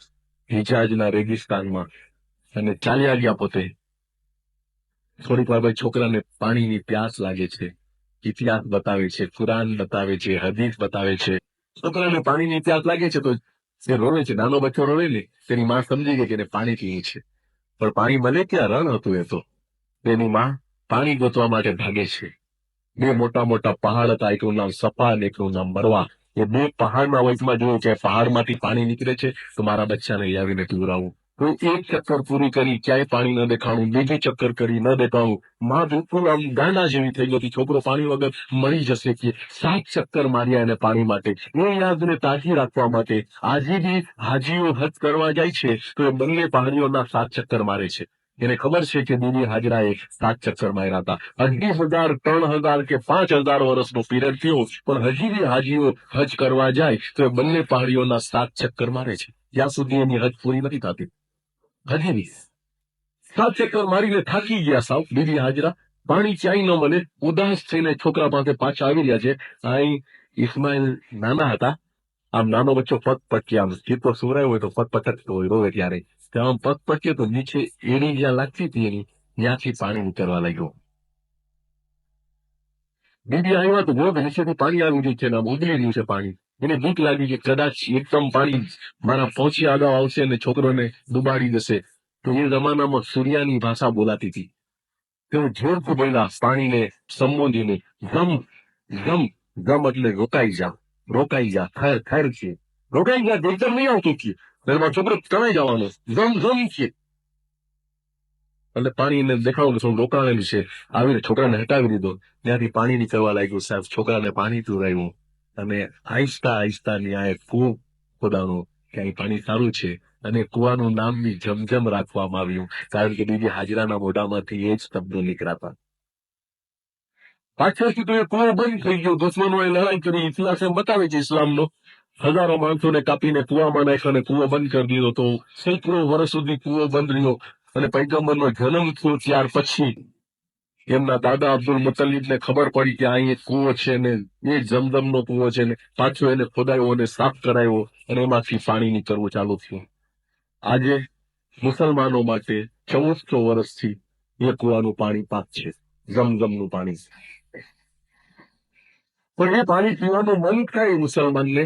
હિજાજના રેગિસ્તાનમાં, અને ચાલ્યા ગયા પોતે. થોડીક વાર પછી છોકરાને પાણીની પ્યાસ લાગે છે. ઇતિહાસ બતાવે છે, કુરાન બતાવે છે, હદીસ બતાવે છે. છોકરાને પાણીની પ્યાસ લાગે છે તો એ રોવે છે. નાનો બચ્ચો રોવે ને, તેની માં સમજી ગઈ કે એને પાણી પીવું છે. પણ પાણી મળે ક્યાં? રણ હતું એ તો. તેની માં પાણી ગોતવા માટે ભાગે છે. 2 મોટા મોટા પહાડ હતા, એકનું નામ સફા અને એકનું નામ મરવા. એ 2 પહાડના વચમાં જોયું કે પહાડમાંથી પાણી નીકળે છે તો મારા બચ્ચાને આવીને પીવડાવું. તો એક ચક્કર પૂરી કરી, ક્યાંય પાણી ન દેખાણું, બીજી ચક્કર કરી, ન દેખાણું. માં બિલકુલ આમ ગાંડા જેવી થઈ ગઈ, છોકરો પાણી વગર મરી જશે કે 7 ચક્કર માર્યા એને પાણી માટે. એ યાદને તાજી રાખવા માટે આજે બી હાજીઓ હજ કરવા જાય છે તો એ બંને પહાડીઓના 7 ચક્કર મારે છે. એને ખબર છે કે બીબી હાજરાએ 7 ચક્કર માર્યા હતા. 2,500, 3,000 કે 5,000 વર્ષનો પીરિયડ થયો, પણ હજી બી હાજીઓ હજ કરવા જાય તો એ બંને પહાડીઓના 7 ચક્કર મારે છે, જ્યાં સુધી એની હજ પૂરી નથી થતી. હજી બી 7 ચક્કર મારીને થાકી ગયા સાવ બીબી હાજરા. પાણી ક્યાંય ન મળે, ઉદાસ થઈને છોકરા પાસે પાછા આવી રહ્યા છે. અહીં ઇસ્માઇલ નાના હતા, આમ નાનો બચ્ચો પગ પટકે, આમ ચીતો સુવરાયો હોય તો પગ પટકતો હોય રોવે ત્યારે, આમ પગ પટકે તો નીચે એડી જ્યાં લાગતી હતી એની ત્યાંથી પાણી નીકળવા લાગ્યો. બીબી આવ્યા તો જો નીચેથી પાણી આવી ગયું છે ને આમ ઉગલી રહ્યું છે પાણી. એને બીક લાગી કે કદાચ એકદમ પાણી મારા પહોંચી આગળ આવશે અને છોકરોને ડુબાડી દેશે. તો એ જમાનામાં સૂર્યાની ભાષા બોલાતી હતી. તેઓ જોરથી બોલ્યા પાણીને સંબોધીને, ગમ ગમ ગમ એટલે રોકાઈ જા, રોકાઈ જા, ખૈર ખૈર છે, રોકાઈ જા, એકદમ નહીં આવતું કે એમાં છોકરો તણાઈ જવાનો, ગમ ગમ છે. એટલે પાણીને દેખાડું કે થોડું રોકાણેલું છે. આવીને છોકરાને હટાવી દીધો, ત્યાંથી પાણી નીકળવા લાગ્યું. સાહેબ છોકરાને પાણી પીવડાવ્યું અને આહિસ્તા આહિસ્તા ત્યાં એક કૂવો ખોદાણો કે અહીં પાણી સારું છે, અને કુવાનું નામ બી જમજમ રાખવામાં આવ્યું, કારણ કે બીજી હાજરાના મોઢામાંથી એ જ શબ્દો નીકળાતા. પાછળથી તો એ કુવો બંધ થઈ ગયો, દુશ્મનોએ લડાઈ કરી. ઇતિહાસ એમ બતાવે છે ઇસ્લામનો, હજારો માણસોને કાપીને કુવામાં નાખ્યો અને કુવો બંધ કરી દીધો. તો સેંકડો વર્ષ સુધી કુવો બંધ રહ્યો અને પૈગંબરનો જન્મ થયો ત્યાર પછી એમના દાદા અબ્દુલ મુતલ્લિબને ખબર પડી કે અહીં એક કુવો છે ને એ જમજમનો કુવો છે, ને પાછો એને ખોદાયો અને સાફ કરાયો અને એમાંથી પાણી નીકળવું ચાલુ થયું. આજે મુસલમાનો માટે 1400 વર્ષથી એ કુવાનું પાણી પાક છે, જમજમનું પાણી. પણ એ પાણી પીવાનું મન થાય મુસલમાનને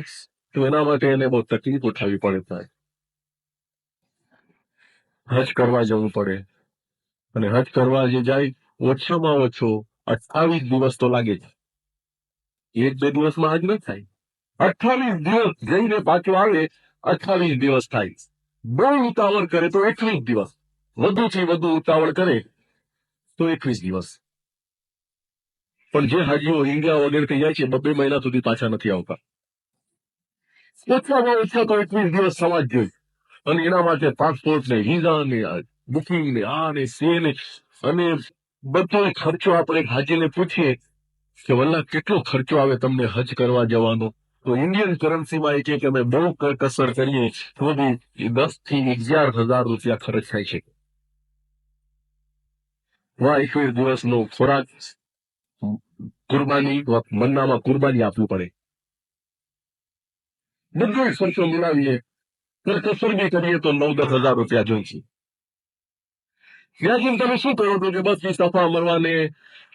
તો એના માટે એને બહુ તકલીફ ઉઠાવવી પડે. થાય હજ કરવા જવું પડે, અને હજ કરવા જે જાય ઓછામાં ઓછો 28 દિવસ તો લાગે છે. 1-2 દિવસમાં હજ ન થાય. 28 દિવસ જઈને પાછો આવે, 28 દિવસ થાય. બહુ ઉતાવળ કરે તો 21 દિવસ, વધુથી વધુ ઉતાવળ કરે તો 21 દિવસ. પણ જે હાજીઓ ઇન્ડિયા વગેરેથી જાય છે 2 મહિના સુધી પાછા નથી આવતા. ઓછામાં ઓછા તો 21 દિવસ થવા જ જોઈએ. અને એના માટે પાસપોર્ટ ને વિઝા ને બુકિંગ ને આ ને તે ને, અને બધો ખર્ચો આપણે હાજીને પૂછીએ કે વલ્લા કેટલો ખર્ચો આવે તમને હજ કરવા જવાનો, તો ઇન્ડિયન કરન્સીમાં એ કહે કે અમે બહુ કસર કરીએ તો બી 10 થી 11,000 રૂપિયા ખર્ચ થાય છે. 21 દિવસનો ખોરાક, કુરબાની, મન્નામાં કુરબાની આપવું પડે, બધો ખર્ચો મિલાવીએ કસર બી કરીએ તો 9-10,000 રૂપિયા જોઈએ. ત્યાંથી તમે શું કરો છો કે બસ સફા મરવાને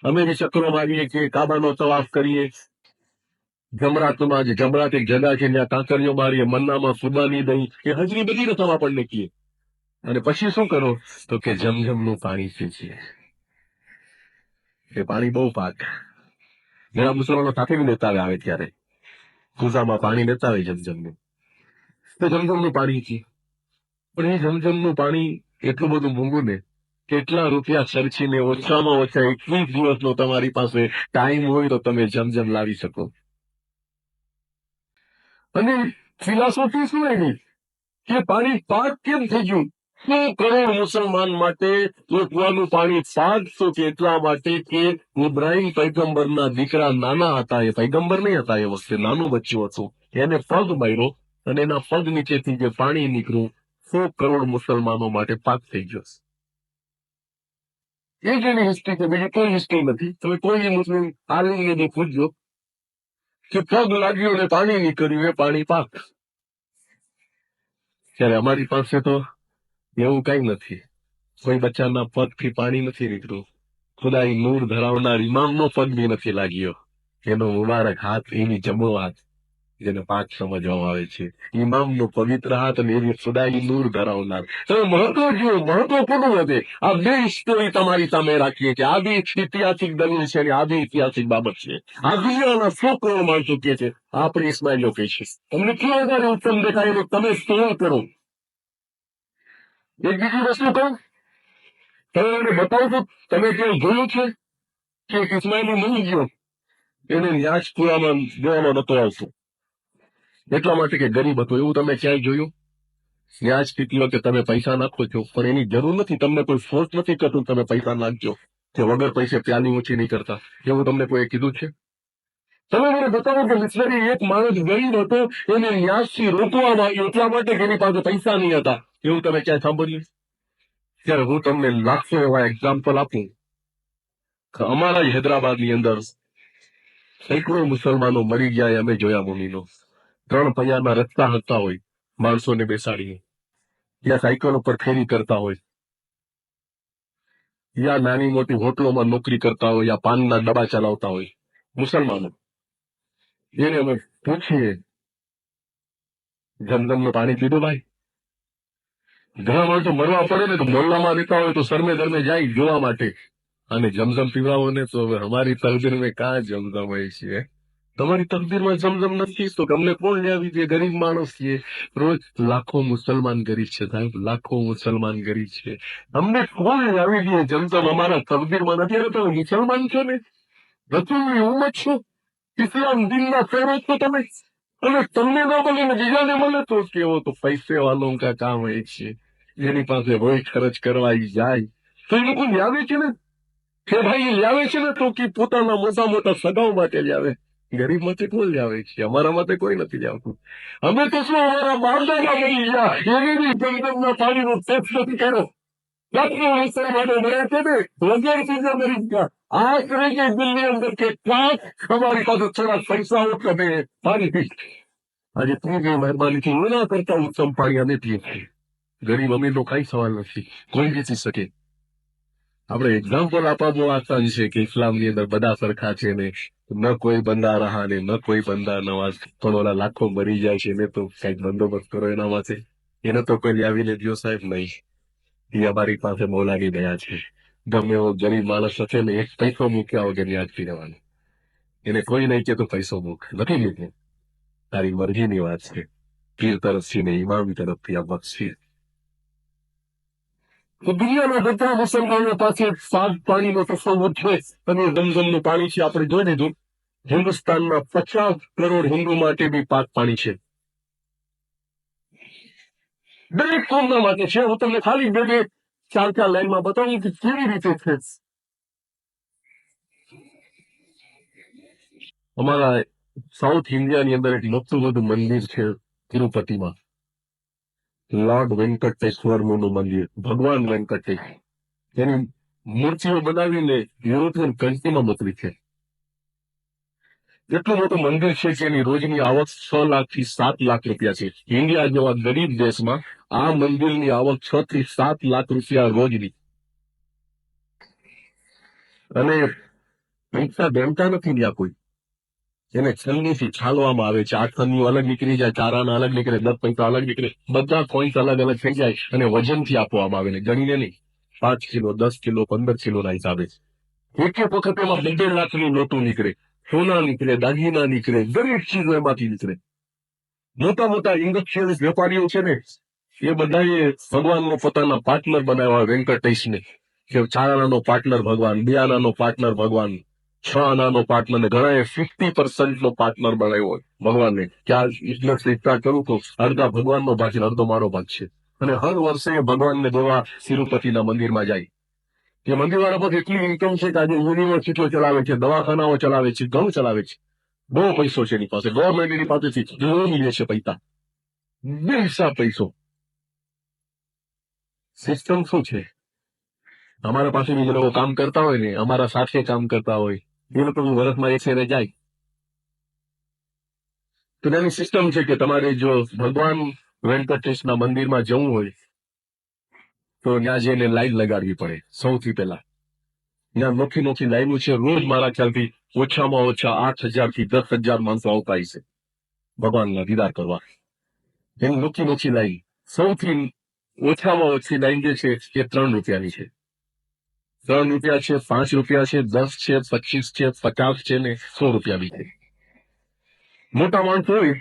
અમે બી ચક્રો મારીએ કે કાબાનો તવાફ કરીએ, જમરાતમાં જે જમરાત એક જગા છે ત્યાં કાંકરીઓ મારીએ, મન્નામાં કુરબાની દઈ, એ હજની બધી રસમ આપણને કીએ. અને પછી શું કરો તો કે જમજમનું પાણી પીએ. એ પાણી બહુ પાક. ઘણા મુસલમાનો સાથે બી લેતા આવે ત્યારે પૂજામાં પાણી લેતા આવે જમજમનું, તો જમજમનું પાણી પીએ. પણ એ જમજમનું પાણી એટલું બધું મોંઘું ને, કેટલા રૂપિયા ખર્ચીને ઓછામાં ઓછા 21 દિવસનો તમારી પાસે ટાઈમ હોય તો તમે જમજમ લાવી શકો. અને ફિલોસોફી શું એની કે પાણી પાક કેમ થઈ ગયું? 100 કરોડ મુસલમાન માટે એ કુવાનું પાણી પાક તો એટલા માટે કે ઇબ્રાહિમ પૈગંબરના દીકરા નાના હતા, એ પૈગંબર નહીં હતા, એ વખતે નાનું બચ્ચું હતું, એને પગ માર્યો અને એના પગ નીચેથી જે પાણી નીકળ્યું 100 કરોડ મુસલમાનો માટે પાક થઈ ગયો. એ જ એની હિસ્ટ્રી છે, બીજી કોઈ હિસ્ટ્રી નથી. તમે કોઈ મુસ્લિમ આલિમને પૂછજો કે પગ લાગ્યો ને પાણી નીકળ્યું, એ પાણી પાક. ત્યારે અમારી પાસે તો એવું કઈ નથી, કોઈ બચ્ચાના પગથી પાણી નથી નીકળ્યું. ખુદાઈ નૂર ધરાવનાર ઇમામનો પગ બી નથી લાગ્યો, એનો મુબારક હાથ, એની જમણો હાથ જેને પાક સમજવામાં આવે છે, ઇમામનો પવિત્ર હાથ અને એની ખુદાઈ નૂર ધરાવનાર. તમે મહત્વ જુઓ, મહત્વ કોનું વધે? આ બે સ્ટોરી તમારી સામે રાખીએ કે આ બી ઐતિહાસિક દલીલ છે અને આ બી ઐતિહાસિક બાબત છે. આ દુનિયાના 100 કરોડ માણસો કે છે, આપણે ઇસ્માઇલીઓ કહે છે. તમને કેવું વધારે ઉત્તમ દેખાય તો તમે સ્ટોર કરો. એક બીજી વસ્તુ કહું, તમે મને બતાવશો, તમે ક્યાંય જોયું છે કે એક ઇસ્માઇલી મળી ગયો એને ન્યાજ પુરામાં દેવામાં નતો આવતો, એટલા માટે કે ગરીબ હતો? એવું તમે ક્યાંય જોયું? વ્યાજ પીતી વખતે તમે પૈસા નાખો છો, પણ એની જરૂર નથી, તમને કોઈ ફોર્સ નથી કરતું તમે પૈસા નાખજો, કે વગર પૈસે પ્યાલી ઊંચી નહીં કરતા, એવું તમને કોઈ કીધું છે? તમે મને બતાવો કે મિશનરી એક માણસ ગરીબ હતો, એને વ્યાજથી રોકવામાં આવ્યો એટલા માટે કે એની પાસે પૈસા નહીં હતા, એવું તમે ક્યાંય સાંભળ્યું? ત્યારે હું તમને લાખો એવા એક્ઝામ્પલ આપું કે અમારા જ હૈદરાબાદની અંદર સેંકડો મુસલમાનો મરી ગયા, અમે જોયા મુનિનો. 3 પૈયાના રસ્તા હતા હોય, માણસોને બેસાડીને, યા સાયકલ ઉપર ફેરી કરતા હોય, યા નાની મોટી હોટલોમાં નોકરી કરતા હોય, યા પાનના ડબ્બા ચલાવતા હોય મુસલમાનો. એને અમે પૂછીએ, જમઝમનું પાણી પીધું ભાઈ? ઘણા માણસો મરવા પડે ને તો મોહલ્લામાં રહેતા હોય તો શરમે દરમે જાય જોવા માટે, અને જમઝમ પીવડાવો ને તો હવે અમારી તકદીરમાં કાં જમઝમ હોય છે? તમારી તકદીરમાં જમઝમ નથી તો અમને કોણ લાવી દે? ગરીબ માણસ છીએ, રોજ લાખો મુસલમાન ગરીબ છે સાહેબ, લાખો મુસલમાન ગરીબ છે, અમને કોણ લાવી દે જમઝમ? અમારા તકદીરમાં નથી. અરે તમે મુસલમાન છો ને, રસૂલની ઉમ્મત છો, ઇસ્લામ દિનના ફેરો છો તમે, અને તમને ન મળે ને બીજાને મળે તો કેવો? તો પૈસે વાલોं का કામ હોય છે, જેની પાસે હોય ખર્ચ કરવા જાય તો એ લોકો લાવે છે ને, કે ભાઈ લાવે છે ને તો કે પોતાના મોટા મોટા સગાઓ માટે લાવે, ગરીબ માટે કોણ લાવે છે? અમારા માટે કોઈ નથી લાવતું. અમે તો શું, અમારા બાપદાદા મરી ગયા, એની બી જમઝમના પાણીનો ટેક્સ નથી કર્યો. લાખો મુસલમાનો મળ્યા છે ને, વગર ચીજે મરી ગયા. આ કરે કે દિલ્હી અંદર કે કાંક અમારી પાસે થોડા પૈસા હોય તો અમે પાણી પી. આજે ત્રીજી મહેરબાનીથી એના કરતા ઉત્તમ પાણી અમે પીએ છીએ. ગરીબ અમીરનો કઈ સવાલ નથી, કોઈ વેચી શકે. આપણે એક્ઝામ્પલ આપવા બહુ આસાન છે કે ઇસ્લામની અંદર બધા સરખા છે ને, ન કોઈ બંદા રહા ને ન કોઈ બંદા નવાઝ, પણ ઓલા લાખો મરી જાય છે એને તો કઈક બંદોબસ્ત કરો એના માટે. એને તો કોઈ આવીને દો સાહેબ નહીં, એ અમારી પાસે મૌલાની દયા છે. ગમે એવો ગરીબ માણસ હશે ને, એક પૈસો મૂક્યા વગર યાદ પી લેવાનો, એને કોઈ નહીં કે તો પૈસો મૂક, નથી મૂકે, તારી મરજીની વાત છે. પીર તરફથી ને ઇમામ તરફથી આ બક્ષી. તો દુનિયાના બધા મુસલમાનો પાસે સાત પાણીનો તફાવત છે અને જમઝમનું પાણી છે. આપણે જોઈ લીધું, હિન્દુસ્તાનમાં 50 કરોડ હિન્દુ માટે બી પાક પાણી છે, દરેક કોમના માટે છે. હું તમને ખાલી બે ચાર લાઈનમાં બતાવું કે કેવી રીતે છે. અમારા સાઉથ ઇન્ડિયાની અંદર એક મોટું બધું મંદિર છે તિરુપતિમાં, લોર્ડ વેંકટેશ્વરનું મંદિર, ભગવાન વેંકટેશ, એની મૂર્તિઓ બનાવીને યુરોપિયન કન્ટ્રીમાં મોકલી છે. એટલું મોટું મંદિર છે કે એની રોજની આવક 6 લાખથી 7 લાખ રૂપિયા છે. ઇન્ડિયા જેવા ગરીબ દેશમાં આ મંદિરની આવક 6 થી 7 લાખ રૂપિયા રોજની. અને પૈસા દેમતા નથી ત્યાં કોઈ, એને છલનીથી છાલવામાં આવે છે. 8 છન્નીઓ અલગ નીકળી જાય, ચારાના અલગ નીકળે, 10 પૈસા અલગ નીકળે, બધા કોઈન્સ અલગ અલગ થઈ જાય અને વજનથી આપવામાં આવે ને, ગણીને નહીં. 5 કિલો, 10 કિલો, 15 કિલોના હિસાબે. એક એક વખત એમાં 2.5 લાખની નોટો નીકળે, સોના નીકળે, દાગીના નીકળે, દરેક ચીજો એમાંથી નીકળે. મોટા મોટા ઇન્ડસ્ટ્રીયલિસ્ટ વેપારીઓ છે ને, એ બધાએ ભગવાનનો પોતાના પાર્ટનર બનાવ્યા વેંકટેશને, કે 4 આનાનો પાર્ટનર ભગવાન, 2 આનાનો પાર્ટનર ભગવાન, 6 આનાનો પાર્ટનર, ને ઘણાએ 50% નો પાર્ટનર બનાવ્યો હોય ભગવાનને, કે આ બિઝનેસ સ્ટાર્ટ કરું તો અડધા ભગવાનનો ભાગ છે, અડધો મારો ભાગ છે. અને હર વર્ષે ભગવાનને દેવા તિરુપતિના મંદિરમાં જાય. એ મંદિરવાળા પાસે એટલી ઇન્કમ છે કે આજે યુનિવર્સિટીઓ ચલાવે છે, દવાખાનાઓ ચલાવે છે, ઘણું ચલાવે છે, બહુ પૈસો છે એની પાસે. ગવર્મેન્ટ એની પાસેથી લોન લે છે પૈસા, બેહિસાબ પૈસો. સિસ્ટમ શું છે? અમારા પાસે જે લોકો કામ કરતા હોય ને, અમારા સાથે કામ કરતા હોય, એ લોકો વર્ષમાં એક ફેરે જાય. તો એની સિસ્ટમ છે કે તમારે જો ભગવાન વેંકટેશના મંદિરમાં જવું હોય તો ત્યાં જઈને લાઈન લગાડવી પડે. સૌથી પહેલા ત્યાં નોખી નોખી લાઈનો છે. રોજ મારા ખ્યાલથી ઓછામાં ઓછા 8,000 થી 10,000 માણસો આવતા હશે ભગવાનના દીદાર કરવા. એની નોખી નોખી લાઈન. સૌથી ઓછામાં ઓછી લાઈન જે છે એ 3 રૂપિયાની છે. 3 રૂપિયા છે, 5 રૂપિયા છે, 10 છે, 25 છે, 50 છે ને 100 રૂપિયા બી છે. મોટા માણસો હોય,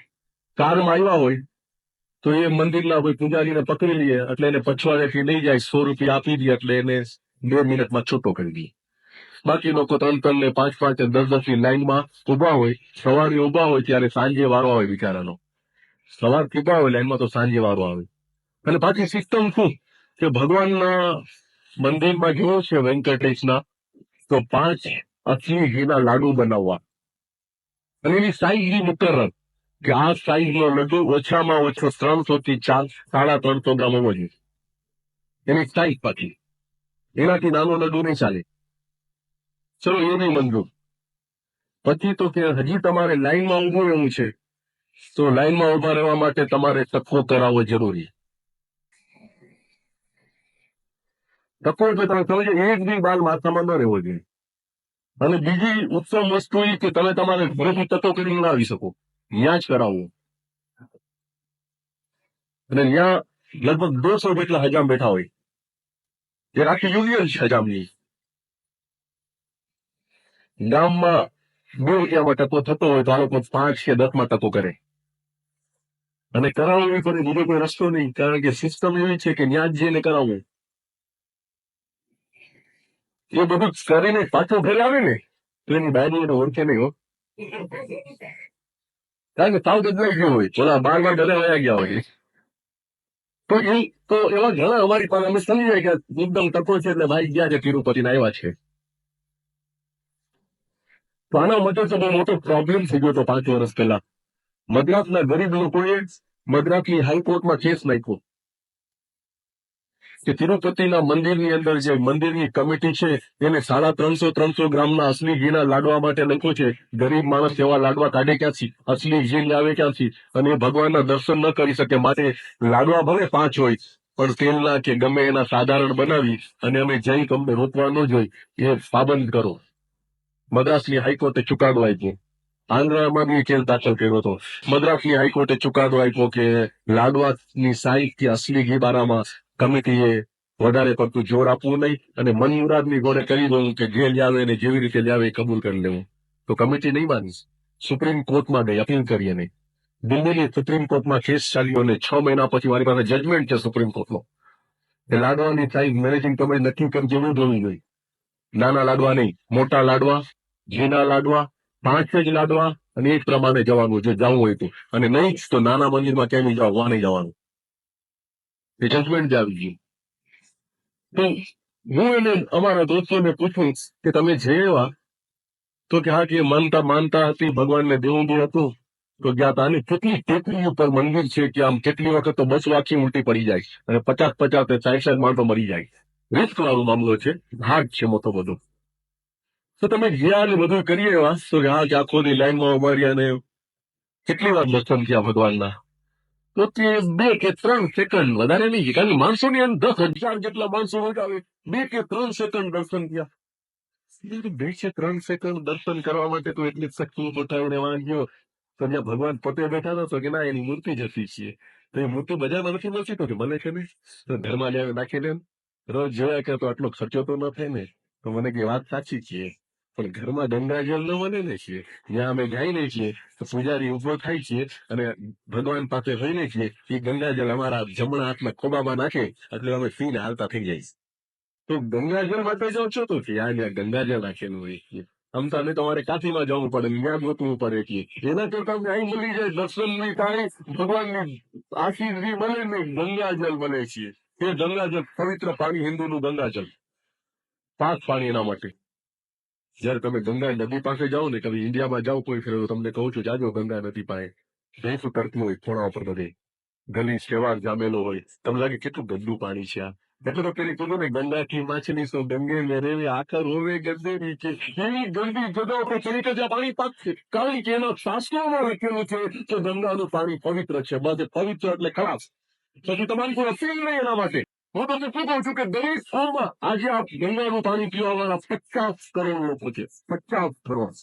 કારમાં આવ્યા હોય, તો એ મંદિરના કોઈ પૂજારીને પકડી લઈએ એટલે એને પછવાડેથી લઈ જાય, 100 રૂપિયા આપી દે એટલે એને 2 મિનિટમાં છૂટો કરી દે. બાકી લોકો 3-3 ને 5-5 ને 10-10 ની લાઈનમાં ઉભા હોય. સવારે ઉભા હોય ત્યારે સાંજે વારો આવે બિચારાનો. સવારથી ઉભા હોય લાઈનમાં તો સાંજે વારો આવે. અને પાછી સિસ્ટમ શું કે ભગવાનના મંદિરમાં જોયું છે વેંકટેશના, તો 5 અસલી ઘીના લાડુ બનાવવા અને એની સાઈઝ મુકરર કે આ સાઈઝનો લડ્ડુ ઓછામાં ઓછો 300 થી 350 ગ્રામ હોવો જોઈએ. એની સાઈઝ પાછી એનાથી નાનો લડ્ડુ નહીં ચાલે. ચલો એ નહીં મંજૂર. પછી તો કે હજી તમારે લાઈનમાં ઉભું રહેવું છે, તો લાઈનમાં ઉભા રહેવા માટે તમારે ટકો કરાવવો જરૂરી. ટકો એટલે તમે સમજો, એક બી બાલ માથામાં ન રહેવો જોઈએ. અને બીજી ઉત્તમ વસ્તુ એ કે તમે તમારે ઘરેથી ટકો કરીને ના આવી શકો, ત્યાં જ કરાવવો. અને ત્યાં લગભગ 200 જેટલા હજામ બેઠા હોય, જે આખી યુનિયન છે હજામની. ગામમાં 2 રૂપિયામાં ટકો થતો હોય તો આ લોકો 5 કે 10 માં ટકો કરે. અને કરાવવી પડે, બીજો કોઈ રસ્તો નહીં, કારણ કે સિસ્ટમ એવી છે કે ત્યાં જ જઈને કરાવવું. એ બધું કરીને પાછો ઘરે આવે ને તો એની બાયડી એને ઓળખે નહીં હો, કારણ કે સાવ બદલાઈ ગયો હોય, ઓલા 12 ઘરે વયા ગયા હોય. તો એવા ઘણા અમારી પાસે અમે સમજી જાય કે એકદમ ટકો છે એટલે ભાઈ ગયા છે તિરુપતિ ના આવ્યા છે. તો આના માટે તો બહુ મોટો પ્રોબ્લેમ થઈ ગયો હતો 5 વર્ષ પહેલા. મદ્રાસના ગરીબ લોકોએ મદ્રાસની હાઈકોર્ટમાં કેસ નાખ્યો કે તિરુપતિના મંદિરની અંદર જે મંદિરની કમિટી છે એને 350 ગ્રામના અસલી ઘીના લાડવા માટે લખ્યું છે. ગરીબ માણસ એવા લાડવા કાઢે ક્યાંથી, અસલી ઘી લાવે ક્યાંથી, અને એ ભગવાનના દર્શન ન કરી શકે. માટે લાડવા ભલે 5 હોય પણ તેલના કે ગમે એના સાધારણ બનાવી અને અમે જઈ તમને રોકવા ન જોઈ, એ પાબંદ કરો. મદ્રાસની હાઈકોર્ટે ચુકાદો આપ્યો. આંધ્રામાં બી કેસ દાખલ કર્યો હતો. મદ્રાસની હાઈકોર્ટે ચુકાદો આપ્યો કે લાડવાની સાઈઝ કે અસલી ઘી બારામાં કમિટીએ વધારે પડતું જોર આપવું નહીં અને મન મુરાદની ઘોડે કરી દઉં કે જે લાવે એને જેવી રીતે લાવે એ કબૂલ કરી લેવું. તો કમિટી નહીં માની, સુપ્રીમ કોર્ટમાં ગઈ, અપીલ કરી. અને દિલ્હીની સુપ્રીમ કોર્ટમાં કેસ ચાલ્યો અને 6 મહિના પછી મારી પાસે જજમેન્ટ છે સુપ્રીમ કોર્ટનો કે લાડવાની સાઈઝ મેનેજિંગ કમિટી નક્કી કરી જેવું જોવી જોઈએ. નાના લાડવા નહીં, મોટા લાડવા, ઘીના લાડવા, 5 જ લાડવા, અને એ પ્રમાણે જવાનું જો જવું હોય તો. અને નહીં તો નાના મંદિરમાં ક્યાંય નહીં જવા નહીં જવાનું. એ જજમેન્ટ આવી ગયું. તો હું એને અમારા દોસ્તોને પૂછું કે તમે જે એવા, તો કે હા કે માનતા હતી, ભગવાનને દેવું બી હતું, તો ગયા હતા. અને કેટલી ટેકરી ઉપર મંદિર છે કે આમ કેટલી વખત તો બસ આખી ઉલટી પડી જાય અને 50-50 60 માણસો મરી જાય. રિસ્ક વાળો મામલો છે, હાર્ડ છે મોટો બધો. તો તમે ગયા ને બધું કરીએ એવા, તો કે હા કે આખો દી લાઈનમાં ઉભા રહ્યા ને કેટલી વાર દર્શન થયા ભગવાનના, તો તે 2 કે 3 સેકન્ડ, વધારે નહીં, કારણ કે માણસોની અંદર 10,000 જેટલા માણસો આવે, 2 કે 3 સેકન્ડ દર્શન થયા. 2 કે 3 સેકન્ડ દર્શન કરવા માટે તો એટલી શક્તિ ઉઠાવીને વાંચ્યો. તો જ્યાં ભગવાન પોતે બેઠા હતા તો કે ના એની મૂર્તિ જતી છે. તો એ મૂર્તિ બજારમાં નથી મળતી, તો કે મને છે ને તો ઘરમાં લાવી નાખી દે. રોજ જોયા કે તો આટલો ખર્ચો તો ન થાય ને. તો મને કે વાત સાચી છે, પણ ઘરમાં ગંગાજળ ન મળે ને છીએ, જ્યાં અમે જઈએ છીએ તો પૂજારી ઉભો થાય છે અને ભગવાન પાસે હોઈએ છીએ, એ ગંગાજળ અમારા જમણા હાથના ખોબામાં નાખે એટલે અમે પીને હાલતા થઈ જાય. તો ગંગાજળ માટે જાઓ છો તો કે આ જ્યાં ગંગાજળ નાખેલું હોય છે, આમ તો અમે તમારે કાશીમાં જવું પડે, ત્યાં ગોતવું પડે કે એના કરતા અમને અહીં મળી જાય, દર્શન નહીં થાય, ભગવાનની આશીષ બી મળે ને ગંગાજળ મળે છે. એ ગંગાજળ પવિત્ર પાણી, હિન્દુનું ગંગાજળ, પાક પાણી. એના માટે જયારે તમે ગંગા નદી પાસે જાઓ ને, કभी ઇન્ડિયામાં જાઓ કોઈ ફેર, તમને કહું છું જાજો ગંગા નદી પાસે. ભેંસ ઉતરતી હોય ખોણા ઉપર, બધે ગલી શેવાળ જામેલો હોય, તમને લાગે કેટલું ગંદુ પાણી છે આ. એટલે તો પેલી કીધું ને, ગંગા કી માછલી સો ગંગે મેં રેવે, આખર હોવે ગંદે નીચે. એવી ગંદી જગ્યા પર ચડી કે જ્યાં પાણી પાકશે, કારણ કે એના શાસ્ત્રોમાં લખેલું છે કે ગંગાનું પાણી પવિત્ર છે. બસ પવિત્ર એટલે ખરાબ. પછી તમારી કોઈ અપીલ નહીં એના માટે. હું તમને શું કહું છું કે દરેક ફોર્મમાં આજે આ ગંગાનું પાણી પીવા વાળા 50 કરોડ લોકો છે, 50 કરોડ.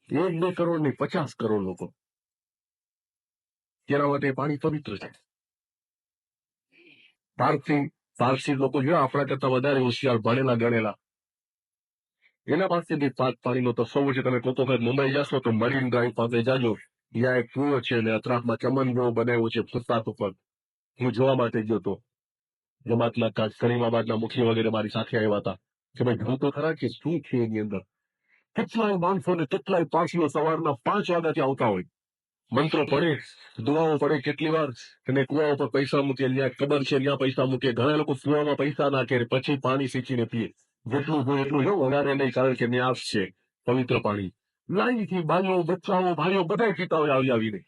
1-2 કરોડ નહીં, 50 કરોડ લોકો. તેના માટે પાણી પવિત્ર છે. પારસી લોકો જો આપણા કરતા વધારે હોશિયાર, ભણેલા ગણેલા, એના પાસેથી પાણીનો તો સૌ છે. તમે કોઈ વખત મુંબઈ જશો તો મરીન ડ્રાઈવ પાસે જાજો, ત્યાં એક કૂવો છે અને અતરાફમાં ચમન જેવું બનાવ્યું છે ફૂટપાથ ઉપર. હું જોવા માટે ગયો હતો. જમાતના કરીમાબાદના મુખી વગેરે મારી સાથે આવ્યા હતા કે ભાઈ જોઉં તો ખરા કે શું છે એની અંદર. કેટલાય માણસો ને કેટલાય પાછીઓ સવારના 5 વાગ્યાથી આવતા હોય. મંત્રો પડે, દુઆઓ પડે કેટલી વાર, અને કુવા ઉપર પૈસા મૂકે, જ્યાં કબર છે ત્યાં પૈસા મૂકે. ઘણા લોકો કુવામાં પૈસા નાખે પછી પાણી સીંચીને પીએ. જેટલું હોય એટલું જો વધારે નહીં, કારણ કે ન્યાસ છે પવિત્ર પાણી. લાઈનથી બાઈઓ, બચ્ચાઓ, ભાઈઓ બધા પીતા હોય આવીને.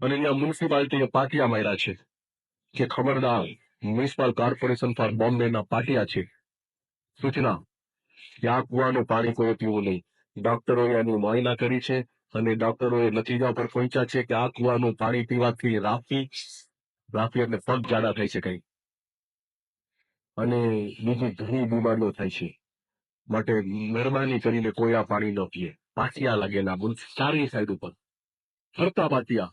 અને ત્યાં મ્યુનિસિપાલિટીએ પાટિયા માર્યા છે કે ખબરદાર, મ્યુનિસિપલ કોર્પોરેશન ફોર બોમ્બેના પાટિયા છે. સૂચના કે આ કુવાનું પાણી કોઈ પીવું નહીં. ડોક્ટરોએ એની મુઆયના કરી છે અને ડોક્ટરોએ નતીજા પર પહોંચ્યા છે કે આ કુવાનું પાણી પીવાથી રાફી એટલે પગ જાડા થઈ શકે અને બીજી ઘણી બીમારીઓ થાય છે. માટે મહેરબાની કરીને કોઈ આ પાણી ન પીએ. પાટિયા લાગેલા ચારેય સાઈડ ઉપર ફરતા પાટિયા.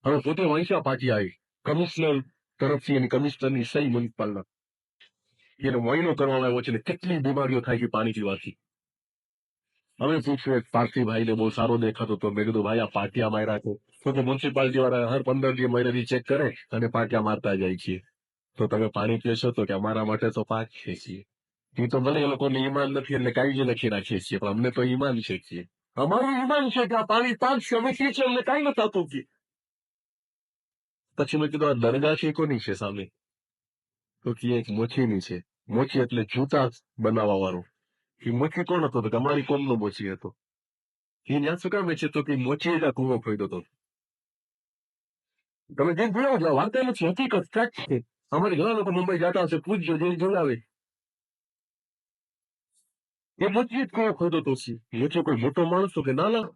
હવે પોતે વાંચ્યા પાટિયા કમિશનર તરફથી એની કમિશનરની સહી મ્યુનિસિપાલના એને મુઆયનો કરવામાં આવ્યો છે. કેટલી બીમારીઓ થાય છે પાણી પીવાથી. હવે પૂછ્યું એક પારસીભાઈને બહુ સારો દેખાતો તો મેં કીધું ભાઈ આ પાટિયા માર્યા છે. તો કે મ્યુનિસિપાલિટી વાળા હર 15 દિવસ મહિનાથી ચેક કરે અને પાટિયા મારતા જાય છે. તો તમે પાણી પીશો તો કે અમારા માટે તો પાક છે છીએ. એ તો ભલે એ લોકોને ઈમાન નથી એટલે કાંઈ જ લખી રાખીએ છીએ, પણ અમને તો ઈમાન છે છીએ. અમારું ઈમાન છે કે આ પાણી પાક છે, અમે છીએ અમને કાંઈ નથી થતું કે. પછી મેં કીધું આ દરગાહ છે કોની છે સામે? તો કે એક મોચીની છે. મોચી એટલે જૂતા બનાવવા વાળો. એ મોચી કોણ હતો? તો અમારી કોમનો મોચી હતો. એ ત્યાં શું કામ છે? તો કે મોચી જ કૂવો ખોદ્યો હતો. તમે જે જોયો છો વાર્તા નથી, હકીકત ફેક્ટ છે. અમારે ઘણા લોકો મુંબઈ જતા હશે, પૂછજો જે જોડાવે. એ મોચી જ કૂવો ખોદ્યો હતો. મોચો કોઈ મોટો માણસ હતો કે નાના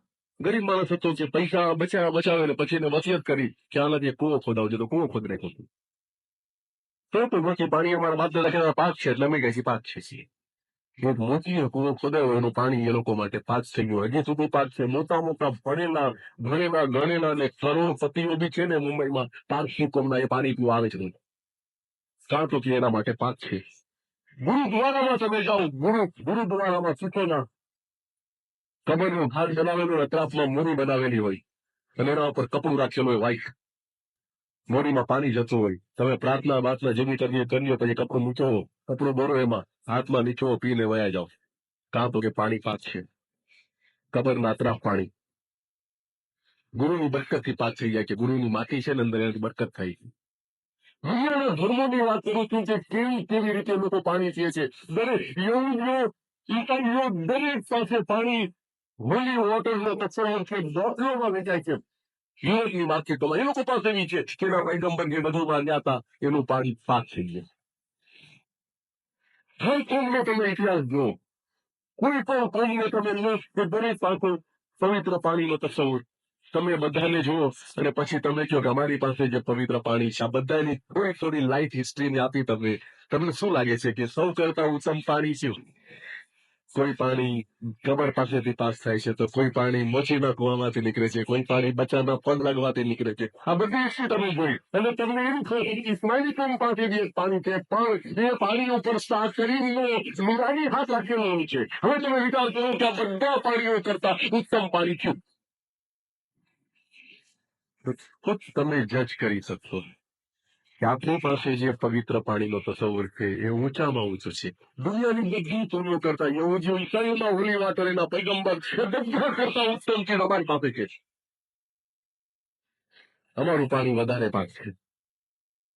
ગરીબ માણસ હતો કે પૈસા બચાવે પછી એને વસિયત કરી કે આનાથી કૂવો ખોદાવજો, તો કૂવો ખોદ નાખ્યો. તો મોચી પાણી અમારા બાપ દાદા પાક છે એટલે અમે કહીએ પાક છે. એક મોચીએ કૂવો ખોદાયો, એનું પાણી એ લોકો માટે પાક થઈ ગયું. હજી સુધી પાક છે. મોટા મોટા ભણેલા ગણેલા ને કરોડપતિઓ બી છે ને મુંબઈમાં પારસી કોમના એ પાણી પીવા આવે છે. કારણ તો કે એના માટે પાક છે. ગુરુદ્વારામાં તમે જાઓ, ગુરુદ્વારામાં શીખોના કબરનું ઘાટ બનાવેલું, અતરાફમાં મોરી બનાવેલી હોય અને એના ઉપર કપડું રાખેલું હોય વ્હાઈટ. મોરીમાં પાણી જતું હોય. તમે પ્રાર્થના જેવી કરીએ પછી કપડું નીચો, કપડું બોરો એમાં હાથમાં નીચો પીને વયા જાઓ. કારણ તો કે પાણી પાક છે. કબરના અતરાફ પાણી ગુરુની બરકતથી પાક થઈ જાય કે ગુરુની માટી છે ને અંદર એનાથી બરકત થાય. દુનિયાના ધર્મોની વાત કરું છું કે કેવી રીતે લોકો પાણી પીએ છે. દરેક ઈસાઈઓ દરેક પાસે પાણી હોલી વોટરનો કચરો છે, બોટલોમાં વેચાય છે. યુરોપની માર્કેટોમાં એ લોકો પાસે એવી છે કે એના પૈગંબર જે બધું ગયા હતા એનું પાણી પાક થઈ ગયું. હર કોમનો તમે ઇતિહાસ જુઓ, કોઈ પણ કોમને તમે લો કે દરેક પાસે પવિત્ર પાણીનો તસવ્વુર. તમે બધાને જુઓ અને પછી તમે કહો કે અમારી પાસે જે પવિત્ર પાણી છે. આ બધાની થોડી લાઈફ હિસ્ટ્રીને આપી. તમને શું લાગે છે કે સૌ કરતા ઉત્તમ પાણી શું? કોઈ પાણી કબર પાસેથી પાસ થાય છે, તો કોઈ પાણી મોચીના કુવામાંથી નીકળે છે, કોઈ પાણી બચ્ચાના પગ લાગવાથી નીકળે છે. આ બધી હિસ્ટ્રી તમે જોઈ અને તમને એમ થયું કે ઇસ્માઇલી કોમ પાસે જે પાણી છે પણ એ પાણી ઉપર શરીરનો નુરાની હાથ રાખેલો હોય છે. હવે તમે વિચાર કરો કે આ બધા પાણીઓ કરતા ઉત્તમ પાણી થયું. ખુદ તમે જજ કરી શકશો કે આપણી પાસે જે પવિત્ર પાણીનો તસવ્વુર છે એ ઊંચામાં ઊંચું છે. દુનિયાની બધી પૂર્વ કરતા યહૂદીઓ ઈસાઈઓના હોલી વાટર એના પૈગંબર બધા કરતા ઉત્તમ છે અમારી પાસે છે. અમારું પાણી વધારે પાક છે.